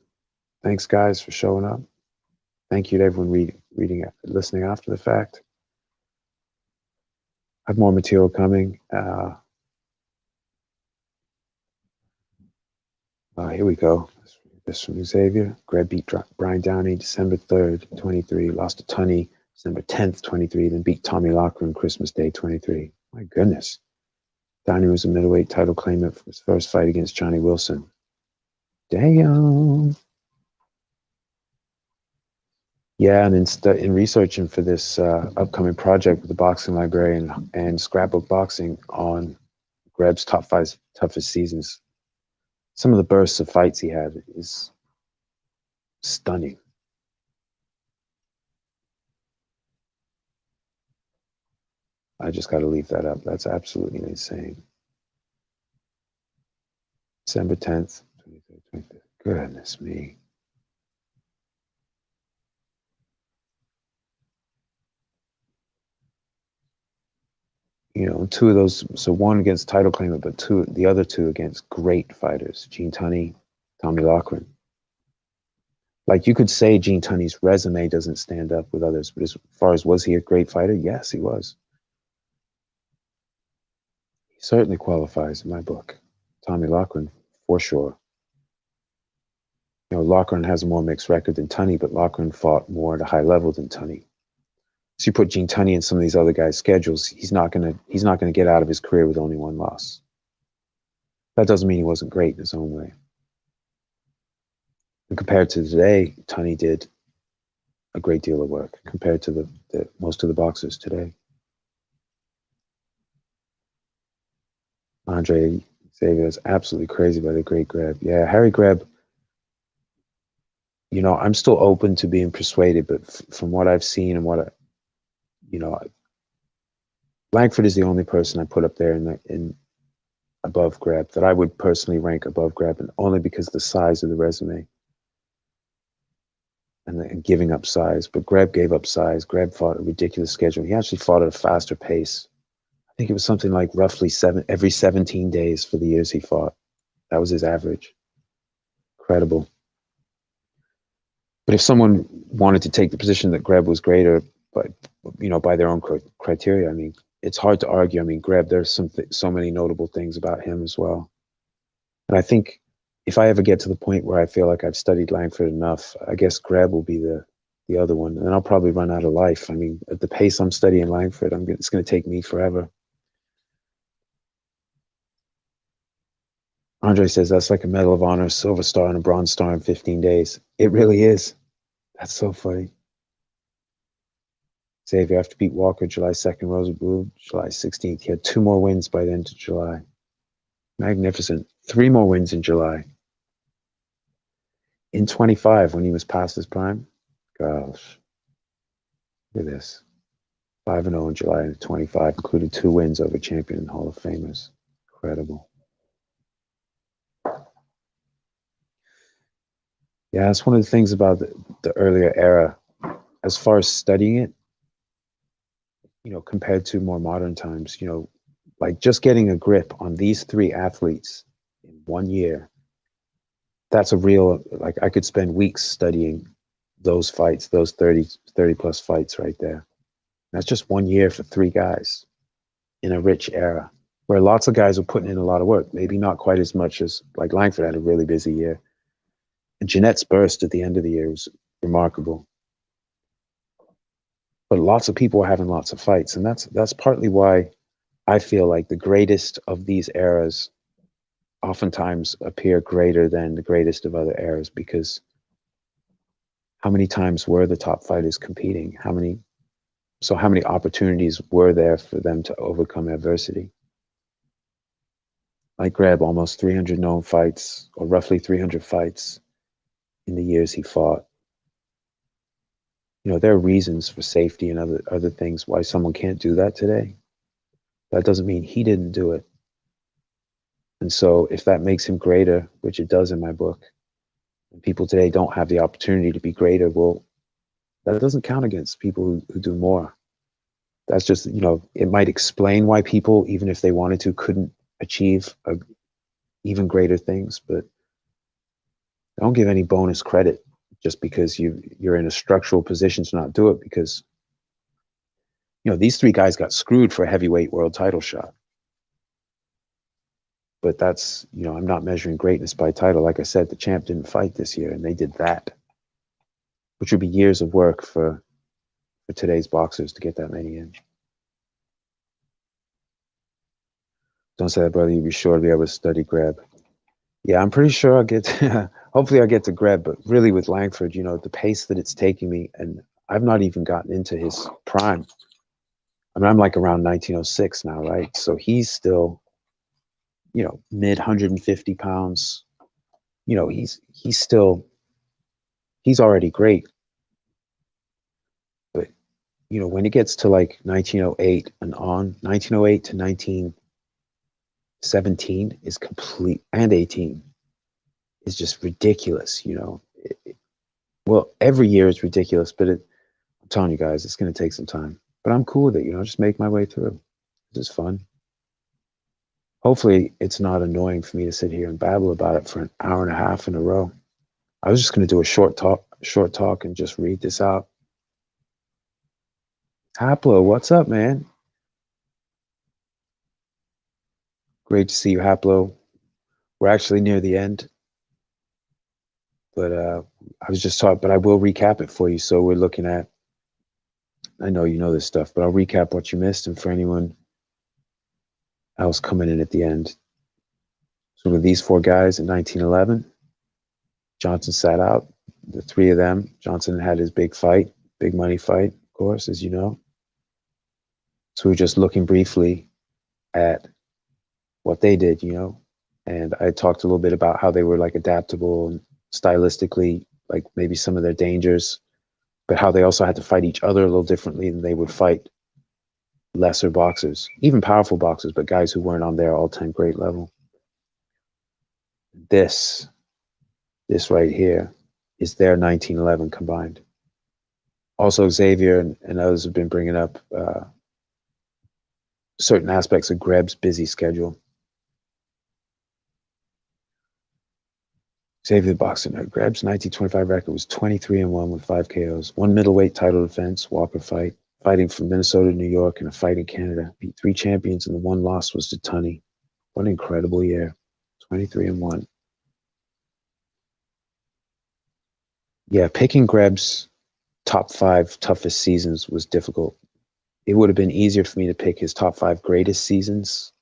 Thanks, guys, for showing up. Thank you to everyone listening after the fact. I have more material coming. Here we go. This from Xavier. Greg beat Brian Downey December 3rd, 23. Lost to Tunney December 10th, 23. Then beat Tommy Loughran Christmas Day, 23. My goodness. Downey was a middleweight title claimant for his first fight against Johnny Wilson. Damn. Yeah, and in researching for this upcoming project with the Boxing Librarian and Scrapbook Boxing on Greb's top 5 toughest seasons, some of the bursts of fights he had is stunning. I just got to leave that up. That's absolutely insane. December 10th, 23rd, 25th. Goodness me. You know, 2 of those, so 1 against title claimant, but the other 2 against great fighters, Gene Tunney, Tommy Loughran. Like, you could say Gene Tunney's resume doesn't stand up with others, but as far as was he a great fighter? Yes, he was. He certainly qualifies in my book. Tommy Loughran, for sure. You know, Loughran has a more mixed record than Tunney, but Loughran fought more at a high level than Tunney. So you put Gene Tunney in some of these other guys' schedules, he's not gonna get out of his career with only 1 loss. That doesn't mean he wasn't great in his own way. And compared to today, Tunney did a great deal of work compared to the most of the boxers today. Andre Xavier is absolutely crazy by the great Greb. Yeah, Harry Greb. You know, I'm still open to being persuaded, but from what I've seen and Langford is the only person I put up there in above Greb that I would personally rank above Greb, and only because of the size of the resume and giving up size. But Greb gave up size. Greb fought a ridiculous schedule. He actually fought at a faster pace. I think it was something like roughly every 17 days for the years he fought. That was his average. Incredible. But if someone wanted to take the position that Greb was greater, but by their own criteria, I mean, it's hard to argue. I mean, Greb, there's so many notable things about him as well. And I think if I ever get to the point where I feel like I've studied Langford enough, I guess Greb will be the other one. And I'll probably run out of life. I mean, at the pace I'm studying Langford, it's going to take me forever. Andre says that's like a Medal of Honor, Silver Star, and a Bronze Star in 15 days. It really is. That's so funny. Xavier after beat Walker July 2nd, Rosa Blue July 16th. He had 2 more wins by the end of July. Magnificent. 3 more wins in July. In 25, when he was past his prime. Gosh. Look at this. 5-0 in July of 25, including 2 wins over champion and Hall of Famers. Incredible. Yeah, that's one of the things about the earlier era. As far as studying it, compared to more modern times, like just getting a grip on these 3 athletes in 1 year, that's a real, like I could spend weeks studying those fights, those 30 plus fights right there. That's just 1 year for 3 guys in a rich era where lots of guys were putting in a lot of work, maybe not quite as much as, like Langford had a really busy year. And Jeanette's burst at the end of the year was remarkable. But lots of people were having lots of fights. And that's partly why I feel like the greatest of these eras oftentimes appear greater than the greatest of other eras, because how many times were the top fighters competing? How many opportunities were there for them to overcome adversity? Like Greb, almost 300 known fights, or roughly 300 fights in the years he fought. There are reasons for safety and other things why someone can't do that today. That doesn't mean he didn't do it. And so if that makes him greater, which it does in my book, and people today don't have the opportunity to be greater, well, That doesn't count against people who do more. That's just, it might explain why people, even if they wanted to, couldn't achieve even greater things, but don't give any bonus credit just because you're in a structural position to not do it, because these three guys got screwed for a heavyweight world title shot. But that's, I'm not measuring greatness by title. Like I said, the champ didn't fight this year, and they did that, which would be years of work for today's boxers to get that many in. Don't say that, brother. You'll be sure to be able to study Greb. Yeah, I'm pretty sure I'll get to, hopefully I'll get to Greb, but really with Langford, the pace that it's taking me, and I've not even gotten into his prime. I mean, I'm like around 1906 now, right? So he's still, mid 150 pounds. He's already great. But, when it gets to like 1908 and on, 1908 to 1917 is complete, and 18 is just ridiculous, well, every year is ridiculous, but I'm telling you guys, it's going to take some time. But I'm cool with it, just make my way through. It's just fun. Hopefully, it's not annoying for me to sit here and babble about it for an hour and a half in a row. I was just going to do a short talk and just read this out. Haplo, what's up, man? Great to see you, Haplo. We're actually near the end. But I was just talking, but I will recap it for you. So we're looking at, I know you know this stuff, but I'll recap what you missed. And for anyone else coming in at the end. So with these four guys in 1911, Johnson sat out. The three of them, Johnson had his big fight, big money fight, of course, as you know. So we're just looking briefly at what they did, and I talked a little bit about how they were like adaptable and stylistically, like maybe some of their dangers, but how they also had to fight each other a little differently than they would fight lesser boxers, even powerful boxers, but guys who weren't on their all-time great level. This right here is their 1911 combined. Also, Xavier and others have been bringing up certain aspects of Greb's busy schedule. Xavier the boxer nerd. Greb's 1925 record was 23-1 with 5 KOs, 1 middleweight title defense, Walker fight, fighting from Minnesota to New York, and a fight in Canada. Beat 3 champions, and the one loss was to Tunney. What an incredible year. 23-1. Yeah, picking Greb's top 5 toughest seasons was difficult. It would have been easier for me to pick his top 5 greatest seasons,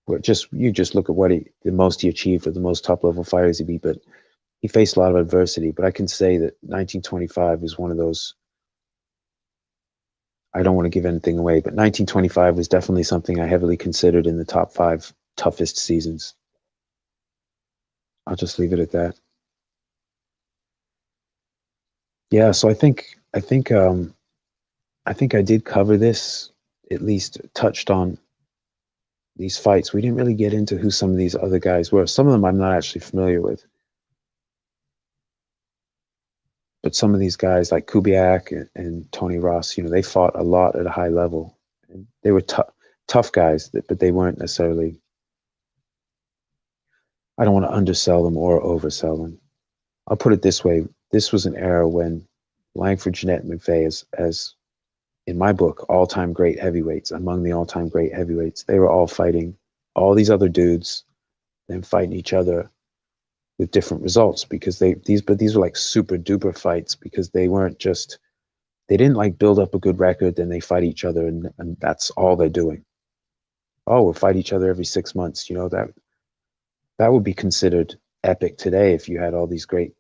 where you just look at what the most he achieved, or the most top level fighters he beat. But he faced a lot of adversity. But I can say that 1925 was one of those. I don't want to give anything away, but 1925 was definitely something I heavily considered in the top 5 toughest seasons. I'll just leave it at that. Yeah, so I think I did cover this, at least touched on these fights. We didn't really get into who some of these other guys were. Some of them I'm not actually familiar with. But some of these guys like Kubiak and Tony Ross, they fought a lot at a high level. And they were tough guys, but they weren't necessarily, I don't want to undersell them or oversell them. I'll put it this way. This was an era when Langford, Jeannette, and McVea, as in my book, all-time great heavyweights, among the all-time great heavyweights, they were all fighting all these other dudes, then fighting each other with different results, because these were like super duper fights, because they didn't like build up a good record, then they fight each other, and that's all they're doing. Oh, we'll fight each other every 6 months. That would be considered epic today if you had all these great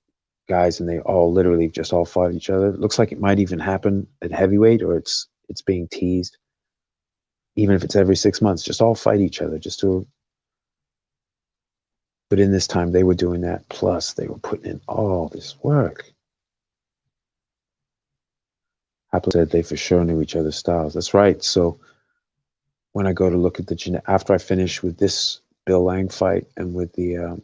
guys and they all literally just all fought each other. It looks like it might even happen at heavyweight, or it's being teased. Even if it's every 6 months, just all fight each other, but in this time they were doing that, plus they were putting in all this work. Apple said they for sure knew each other's styles. That's right. So when I go to look at after I finish with this Bill Lang fight and with the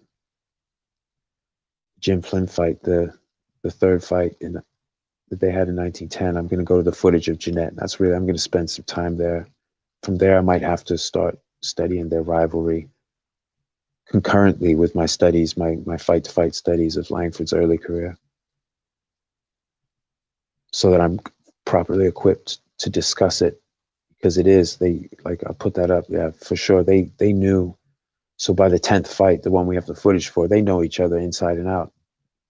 Jim Flynn fight, the third fight in that they had in 1910. I'm going to go to the footage of Jeannette. That's really, I'm going to spend some time there. From there, I might have to start studying their rivalry concurrently with my studies, my fight-to-fight studies of Langford's early career, so that I'm properly equipped to discuss it, because it is, they, like, I'll put that up. Yeah, for sure. They knew. So by the 10th fight, the one we have the footage for, they know each other inside and out.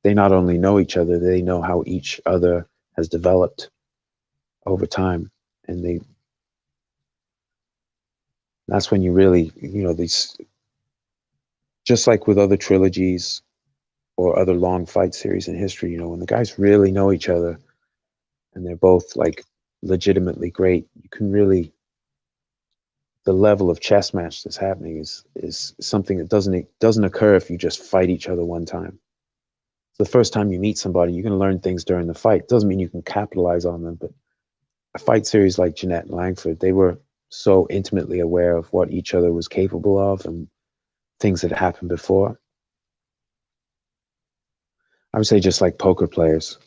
They not only know each other, they know how each other has developed over time. And that's when you really, these, just like with other trilogies or other long fight series in history, when the guys really know each other and they're both like legitimately great, you can really, the level of chess match that's happening is something that doesn't occur if you just fight each other one time. The first time you meet somebody, you're going to learn things during the fight. Doesn't mean you can capitalize on them, but a fight series like Jeannette and Langford, they were so intimately aware of what each other was capable of and things that happened before. I would say just like poker players,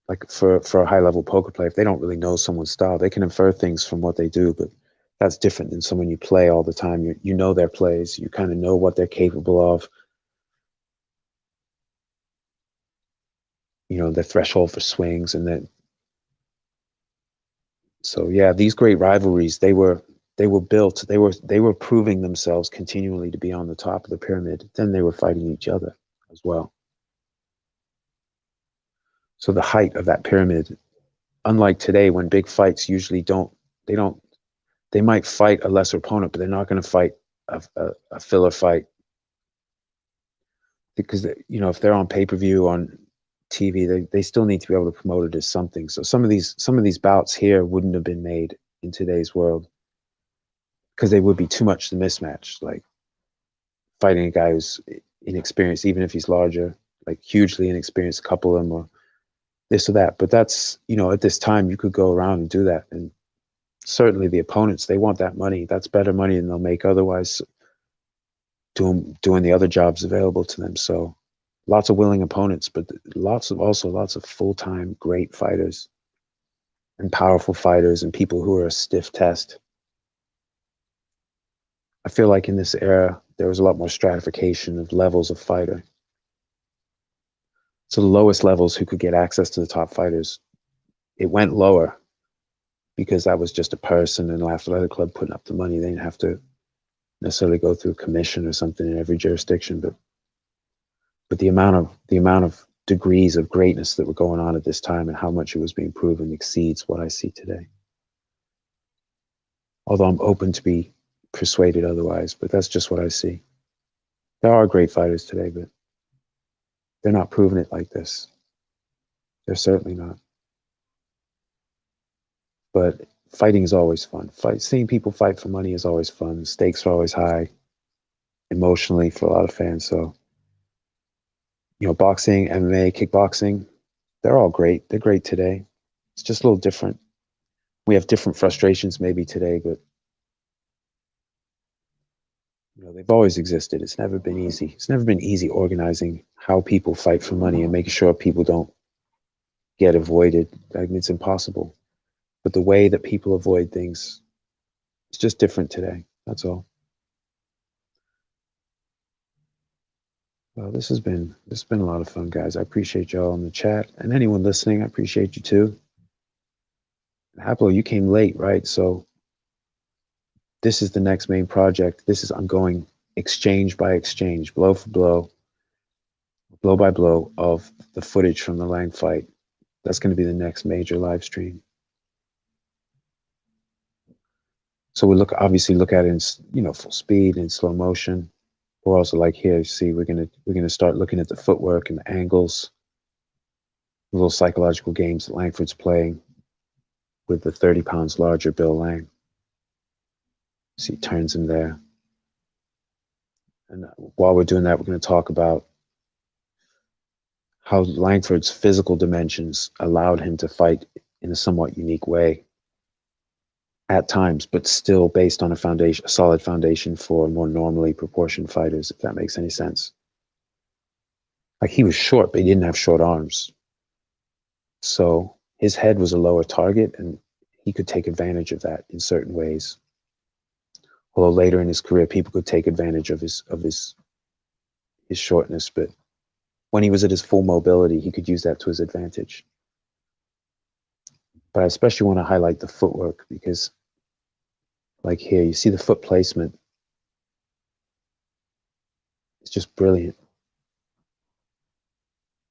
like for a high level poker player, if they don't really know someone's style, they can infer things from what they do, but that's different than someone you play all the time. You know their plays, you kind of know what they're capable of, their threshold for swings, and then, so yeah, these great rivalries, they were built, they were proving themselves continually to be on the top of the pyramid. Then they were fighting each other as well. So the height of that pyramid, unlike today when big fights usually they might fight a lesser opponent, but they're not going to fight a filler fight, because if they're on pay-per-view on TV, they still need to be able to promote it as something. So some of these bouts here wouldn't have been made in today's world, because they would be too much to mismatch. Like fighting a guy who's inexperienced, even if he's larger, like hugely inexperienced, couple them or this or that. But that's, at this time you could go around and do that. And certainly the opponents, they want that money. That's better money than they'll make otherwise doing the other jobs available to them. So lots of willing opponents, but lots of full-time great fighters and powerful fighters and people who are a stiff test. I feel like in this era, there was a lot more stratification of levels of fighter. So the lowest levels who could get access to the top fighters, it went lower because that was just a person in an athletic club putting up the money. They didn't have to necessarily go through a commission or something in every jurisdiction, but the amount of degrees of greatness that were going on at this time and how much it was being proven exceeds what I see today. Although I'm open to be persuaded otherwise, but that's just what I see. There are great fighters today, but they're not proving it like this. They're certainly not. But fighting is always fun. Seeing people fight for money is always fun. The stakes are always high emotionally for a lot of fans. So, boxing, MMA, kickboxing, they're all great. They're great today. It's just a little different. We have different frustrations maybe today, but they've always existed. It's never been easy. It's never been easy organizing how people fight for money and making sure people don't get avoided. I mean, it's impossible. But the way that people avoid things, it's just different today. That's all. Well, this has been a lot of fun, guys. I appreciate y'all in the chat, and anyone listening, I appreciate you too. Happily, you came late, right? So this is the next main project. I'm going exchange by exchange, blow for blow by blow of the footage from the Lang fight. That's going to be the next major live stream. So we obviously look at it in full speed and slow motion. We're also, like here, see, we're gonna start looking at the footwork and the angles, the little psychological games that Langford's playing with the 30 pounds larger Bill Lang. See, turns him there. And while we're doing that, we're going to talk about how Langford's physical dimensions allowed him to fight in a somewhat unique way at times, but still based on a solid foundation for more normally proportioned fighters, if that makes any sense. Like, he was short, but he didn't have short arms. So his head was a lower target, and he could take advantage of that in certain ways. Although later in his career, people could take advantage of his shortness, but when he was at his full mobility, he could use that to his advantage. But I especially want to highlight the footwork because, like here, you see the foot placement. It's just brilliant.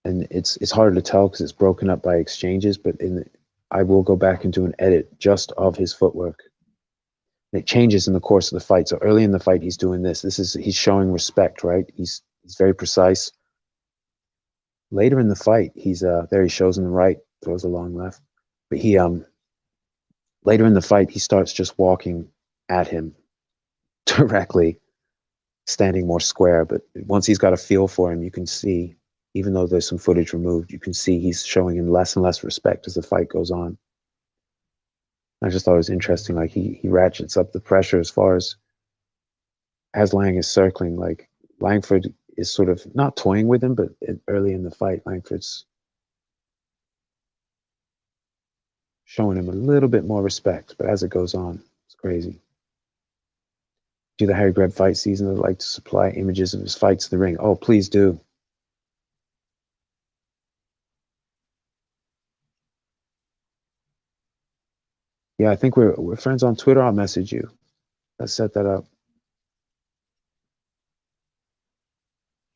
And it's harder to tell because it's broken up by exchanges, but I will go back and do an edit just of his footwork. And it changes in the course of the fight. So early in the fight, he's doing this. He's showing respect, right? He's very precise. Later in the fight, he's there. He shows in the right, throws a long left. But he later in the fight, he starts just walking at him directly, standing more square. But once he's got a feel for him, you can see, even though there's some footage removed, you can see he's showing him less and less respect as the fight goes on. I just thought it was interesting. Like he ratchets up the pressure as far as Lang is circling. Like Langford is sort of not toying with him, but early in the fight, Langford's showing him a little bit more respect. But as it goes on, it's crazy. Do the Harry Greb fight season. I'd like to supply images of his fights in the ring. Oh, please do. Yeah, I think we're friends on Twitter. I'll message you. Let's set that up.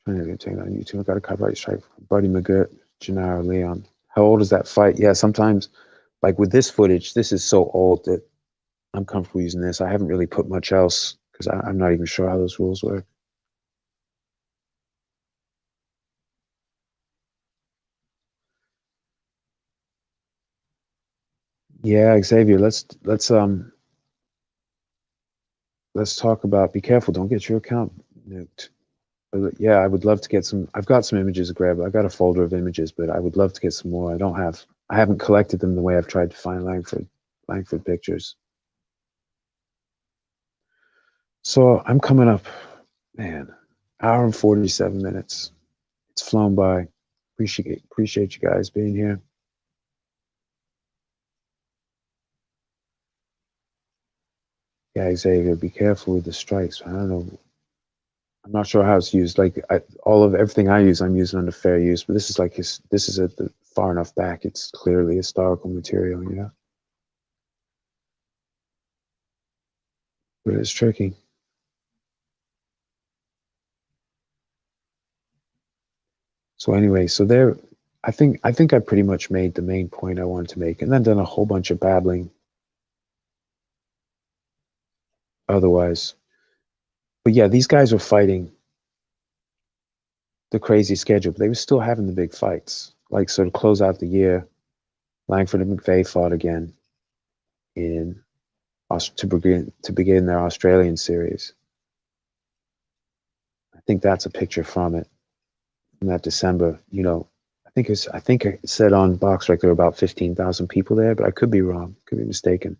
Trying to get on YouTube. I got a copyright strike from Buddy McGirt, Gennaro Leon. How old is that fight? Yeah, sometimes, like with this footage, this is so old that I'm comfortable using this. I haven't really put much else because I'm not even sure how those rules work. Yeah, Xavier, let's talk about, be careful, don't get your account nuked. But yeah, I would love to get some. I've got some images to grab. I've got a folder of images, but I would love to get some more. I haven't collected them the way I've tried to find Langford pictures. So I'm coming up, man, hour and 47 minutes. It's flown by. Appreciate you guys being here. Yeah, Xavier, be careful with the strikes. I don't know. I'm not sure how it's used. Like all of everything I use, I'm using under fair use. But this is like this is at the far enough back. It's clearly historical material, you know. But it's tricky. So anyway, so there, I think I pretty much made the main point I wanted to make, and then done a whole bunch of babbling. Otherwise, but yeah, these guys were fighting the crazy schedule, but they were still having the big fights. Like sort of close out the year, Langford and McVea fought again in to begin their Australian series. I think that's a picture from it from that December. You know, I think it said on BoxRec there were about 15,000 people there, but I could be wrong, could be mistaken.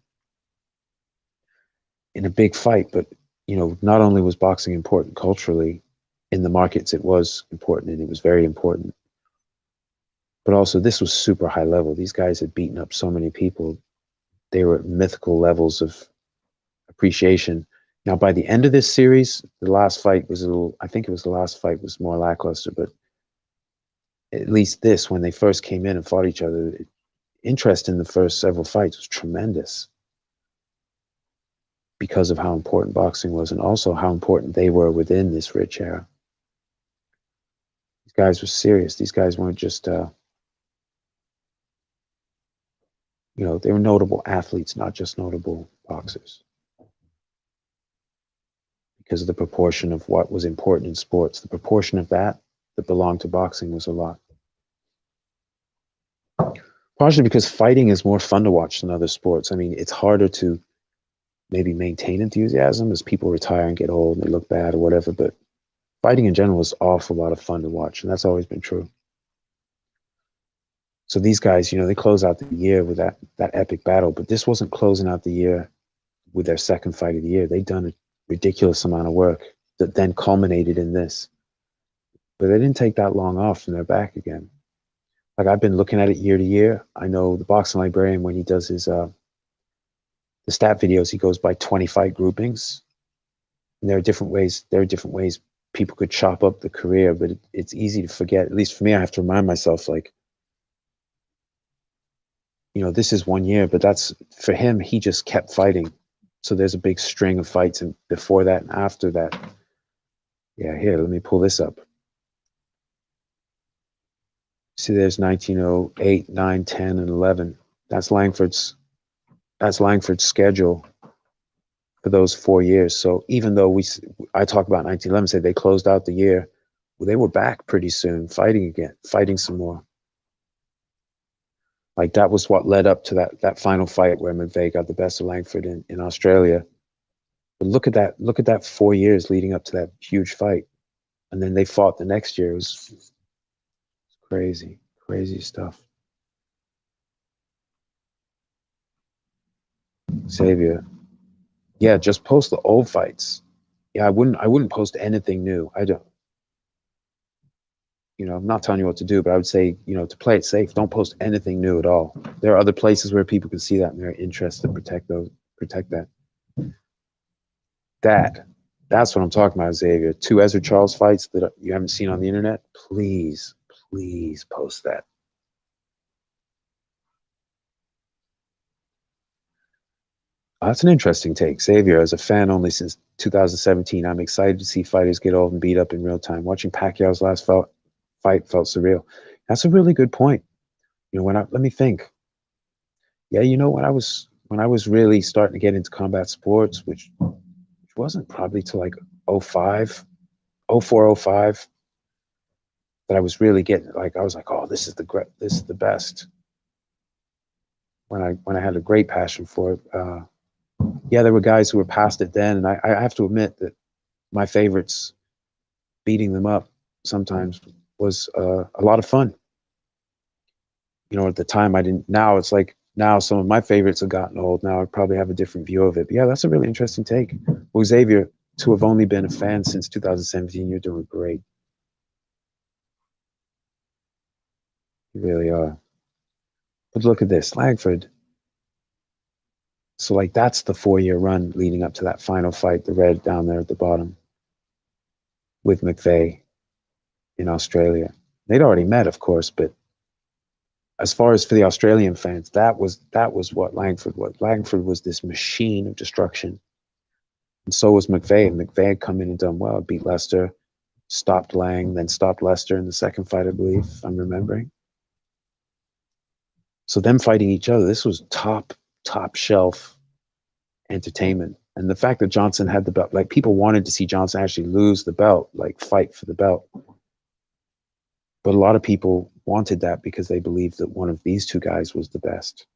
In a big fight, but you know, not only was boxing important culturally, in the markets it was important, and it was very important. But also, this was super high level. These guys had beaten up so many people. They were at mythical levels of appreciation. Now, by the end of this series, the last fight was a little, I think it was the last fight was more lackluster, but at least this, when they first came in and fought each other, interest in the first several fights was tremendous because of how important boxing was and also how important they were within this rich era. These guys were serious. These guys weren't just, you know, they were notable athletes, not just notable boxers. Because of the proportion of what was important in sports, the proportion of that belonged to boxing was a lot. Partially because fighting is more fun to watch than other sports. I mean, it's harder to maybe maintain enthusiasm as people retire and get old and they look bad or whatever, but fighting in general is awful lot of fun to watch, and that's always been true. So these guys, you know, they close out the year with that epic battle, but this wasn't closing out the year with their second fight of the year. They'd done a ridiculous amount of work that then culminated in this. But they didn't take that long off and they're back again. Like I've been looking at it year to year. I know the boxing librarian, when he does his the stat videos, he goes by 20 fight groupings. And there are different ways. There are different ways people could chop up the career, but it's easy to forget. At least for me, I have to remind myself, like, this is 1 year, but that's for him. He just kept fighting. So there's a big string of fights, and before that and after that. Yeah, here, let me pull this up. See, there's 1908, 9, 10, and 11. That's Langford's schedule for those 4 years. So even though I talk about 1911, say they closed out the year, well, they were back pretty soon, fighting again, fighting some more. Like that was what led up to that final fight where McVea got the best of Langford in Australia. But look at that 4 years leading up to that huge fight, and then they fought the next year. It was crazy, crazy stuff. Xavier, yeah, just post the old fights. Yeah, I wouldn't post anything new. I don't. I'm not telling you what to do, but I would say, to play it safe, don't post anything new at all. There are other places where people can see that and they're interested to protect that. That's what I'm talking about, Xavier. 2 Ezra Charles fights that you haven't seen on the internet. Please, please post that. That's an interesting take. Xavier, as a fan only since 2017, I'm excited to see fighters get old and beat up in real time. Watching Pacquiao's last fight felt surreal. That's a really good point. Let me think. Yeah, when I was really starting to get into combat sports, which wasn't probably till like 05, 04, 05, that I was really getting, like, I was like, oh, this is the best. When I had a great passion for it. Yeah, there were guys who were past it then, and I have to admit that my favorites, beating them up sometimes, was a lot of fun. At the time I didn't. Now it's like, now some of my favorites have gotten old. Now I probably have a different view of it. But yeah, that's a really interesting take. Well, Xavier, to have only been a fan since 2017, you're doing great. You really are. But look at this, Langford. So like that's the 4-year run leading up to that final fight, the red down there at the bottom, with McVea in Australia. They'd already met, of course, but as far as for the Australian fans, that was what Langford was. Langford was this machine of destruction. And so was McVea. McVea had come in and done well, beat Lester, stopped Lang, then stopped Lester in the second fight, I believe, if I'm remembering. So them fighting each other, this was top shelf entertainment. And the fact that Johnson had the belt, like people wanted to see Johnson actually lose the belt, like fight for the belt. But a lot of people wanted that because they believed that one of these two guys was the best.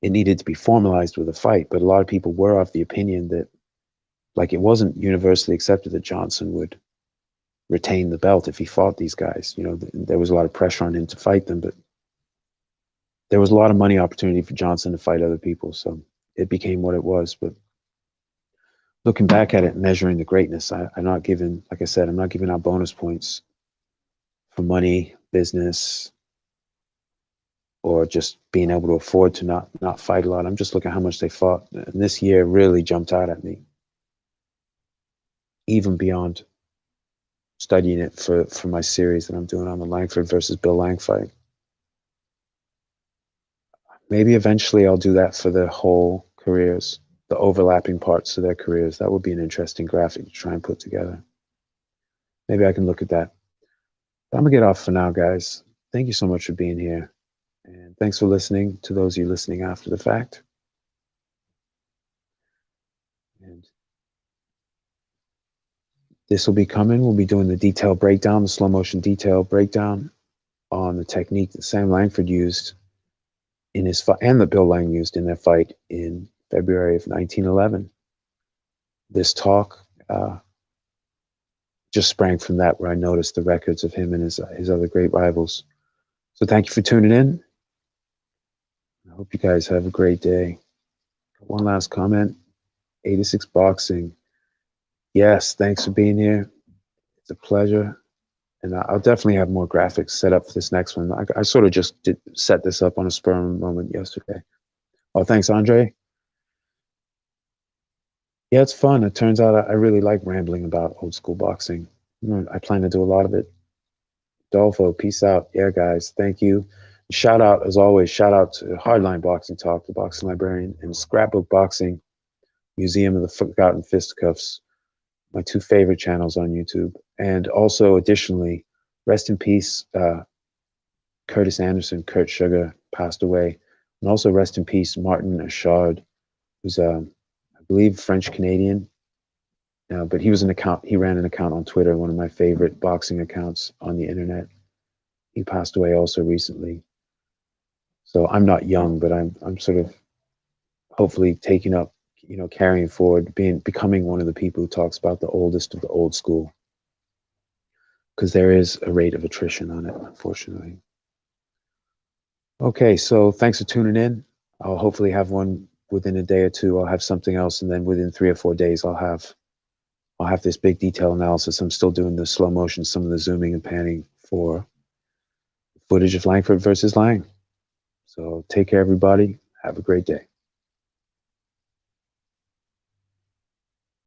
It needed to be formalized with a fight, but a lot of people were of the opinion that, like, it wasn't universally accepted that Johnson would retain the belt if he fought these guys. There was a lot of pressure on him to fight them, but there was a lot of money opportunity for Johnson to fight other people, so it became what it was. But looking back at it, measuring the greatness, I'm not giving, like I said, I'm not giving out bonus points for money, business, or just being able to afford to not fight a lot. I'm just looking at how much they fought. And this year really jumped out at me, even beyond studying it for my series that I'm doing on the Langford versus Bill Lang fight. Maybe eventually I'll do that for their whole careers, the overlapping parts of their careers. That would be an interesting graphic to try and put together. Maybe I can look at that. But I'm going to get off for now, guys. Thank you so much for being here. And thanks for listening to those of you listening after the fact. And this will be coming. We'll be doing the detail breakdown, the slow motion detail breakdown on the technique that Sam Langford used in his fight, and that Bill Lang used in their fight in February of 1911. This talk just sprang from that, where I noticed the records of him and his other great rivals. So thank you for tuning in. I hope you guys have a great day. One last comment. 86 Boxing. Yes, thanks for being here. It's a pleasure. And I'll definitely have more graphics set up for this next one. I sort of just set this up on a spur of a moment yesterday. Oh, thanks, Andre. Yeah, it's fun. It turns out I really like rambling about old school boxing. I plan to do a lot of it. Dolfo, peace out. Yeah, guys, thank you. Shout out, as always, shout out to Hardline Boxing Talk, the Boxing Librarian, and Scrapbook Boxing, Museum of the Forgotten Fisticuffs, my two favorite channels on YouTube. And also, additionally, rest in peace, Curtis Anderson, Kurt Sugar, passed away. And also rest in peace, Martin Achard, who's, I believe, French-Canadian. But he ran an account on Twitter, one of my favorite boxing accounts on the internet. He passed away also recently. So I'm not young, but I'm sort of hopefully taking up, carrying forward, becoming one of the people who talks about the oldest of the old school. Because there is a rate of attrition on it, unfortunately. Okay, so thanks for tuning in. I'll hopefully have one within a day or two. I'll have something else, and then within 3 or 4 days, I'll have this big detail analysis. I'm still doing the slow motion, some of the zooming and panning for footage of Langford versus Lang. So take care, everybody. Have a great day.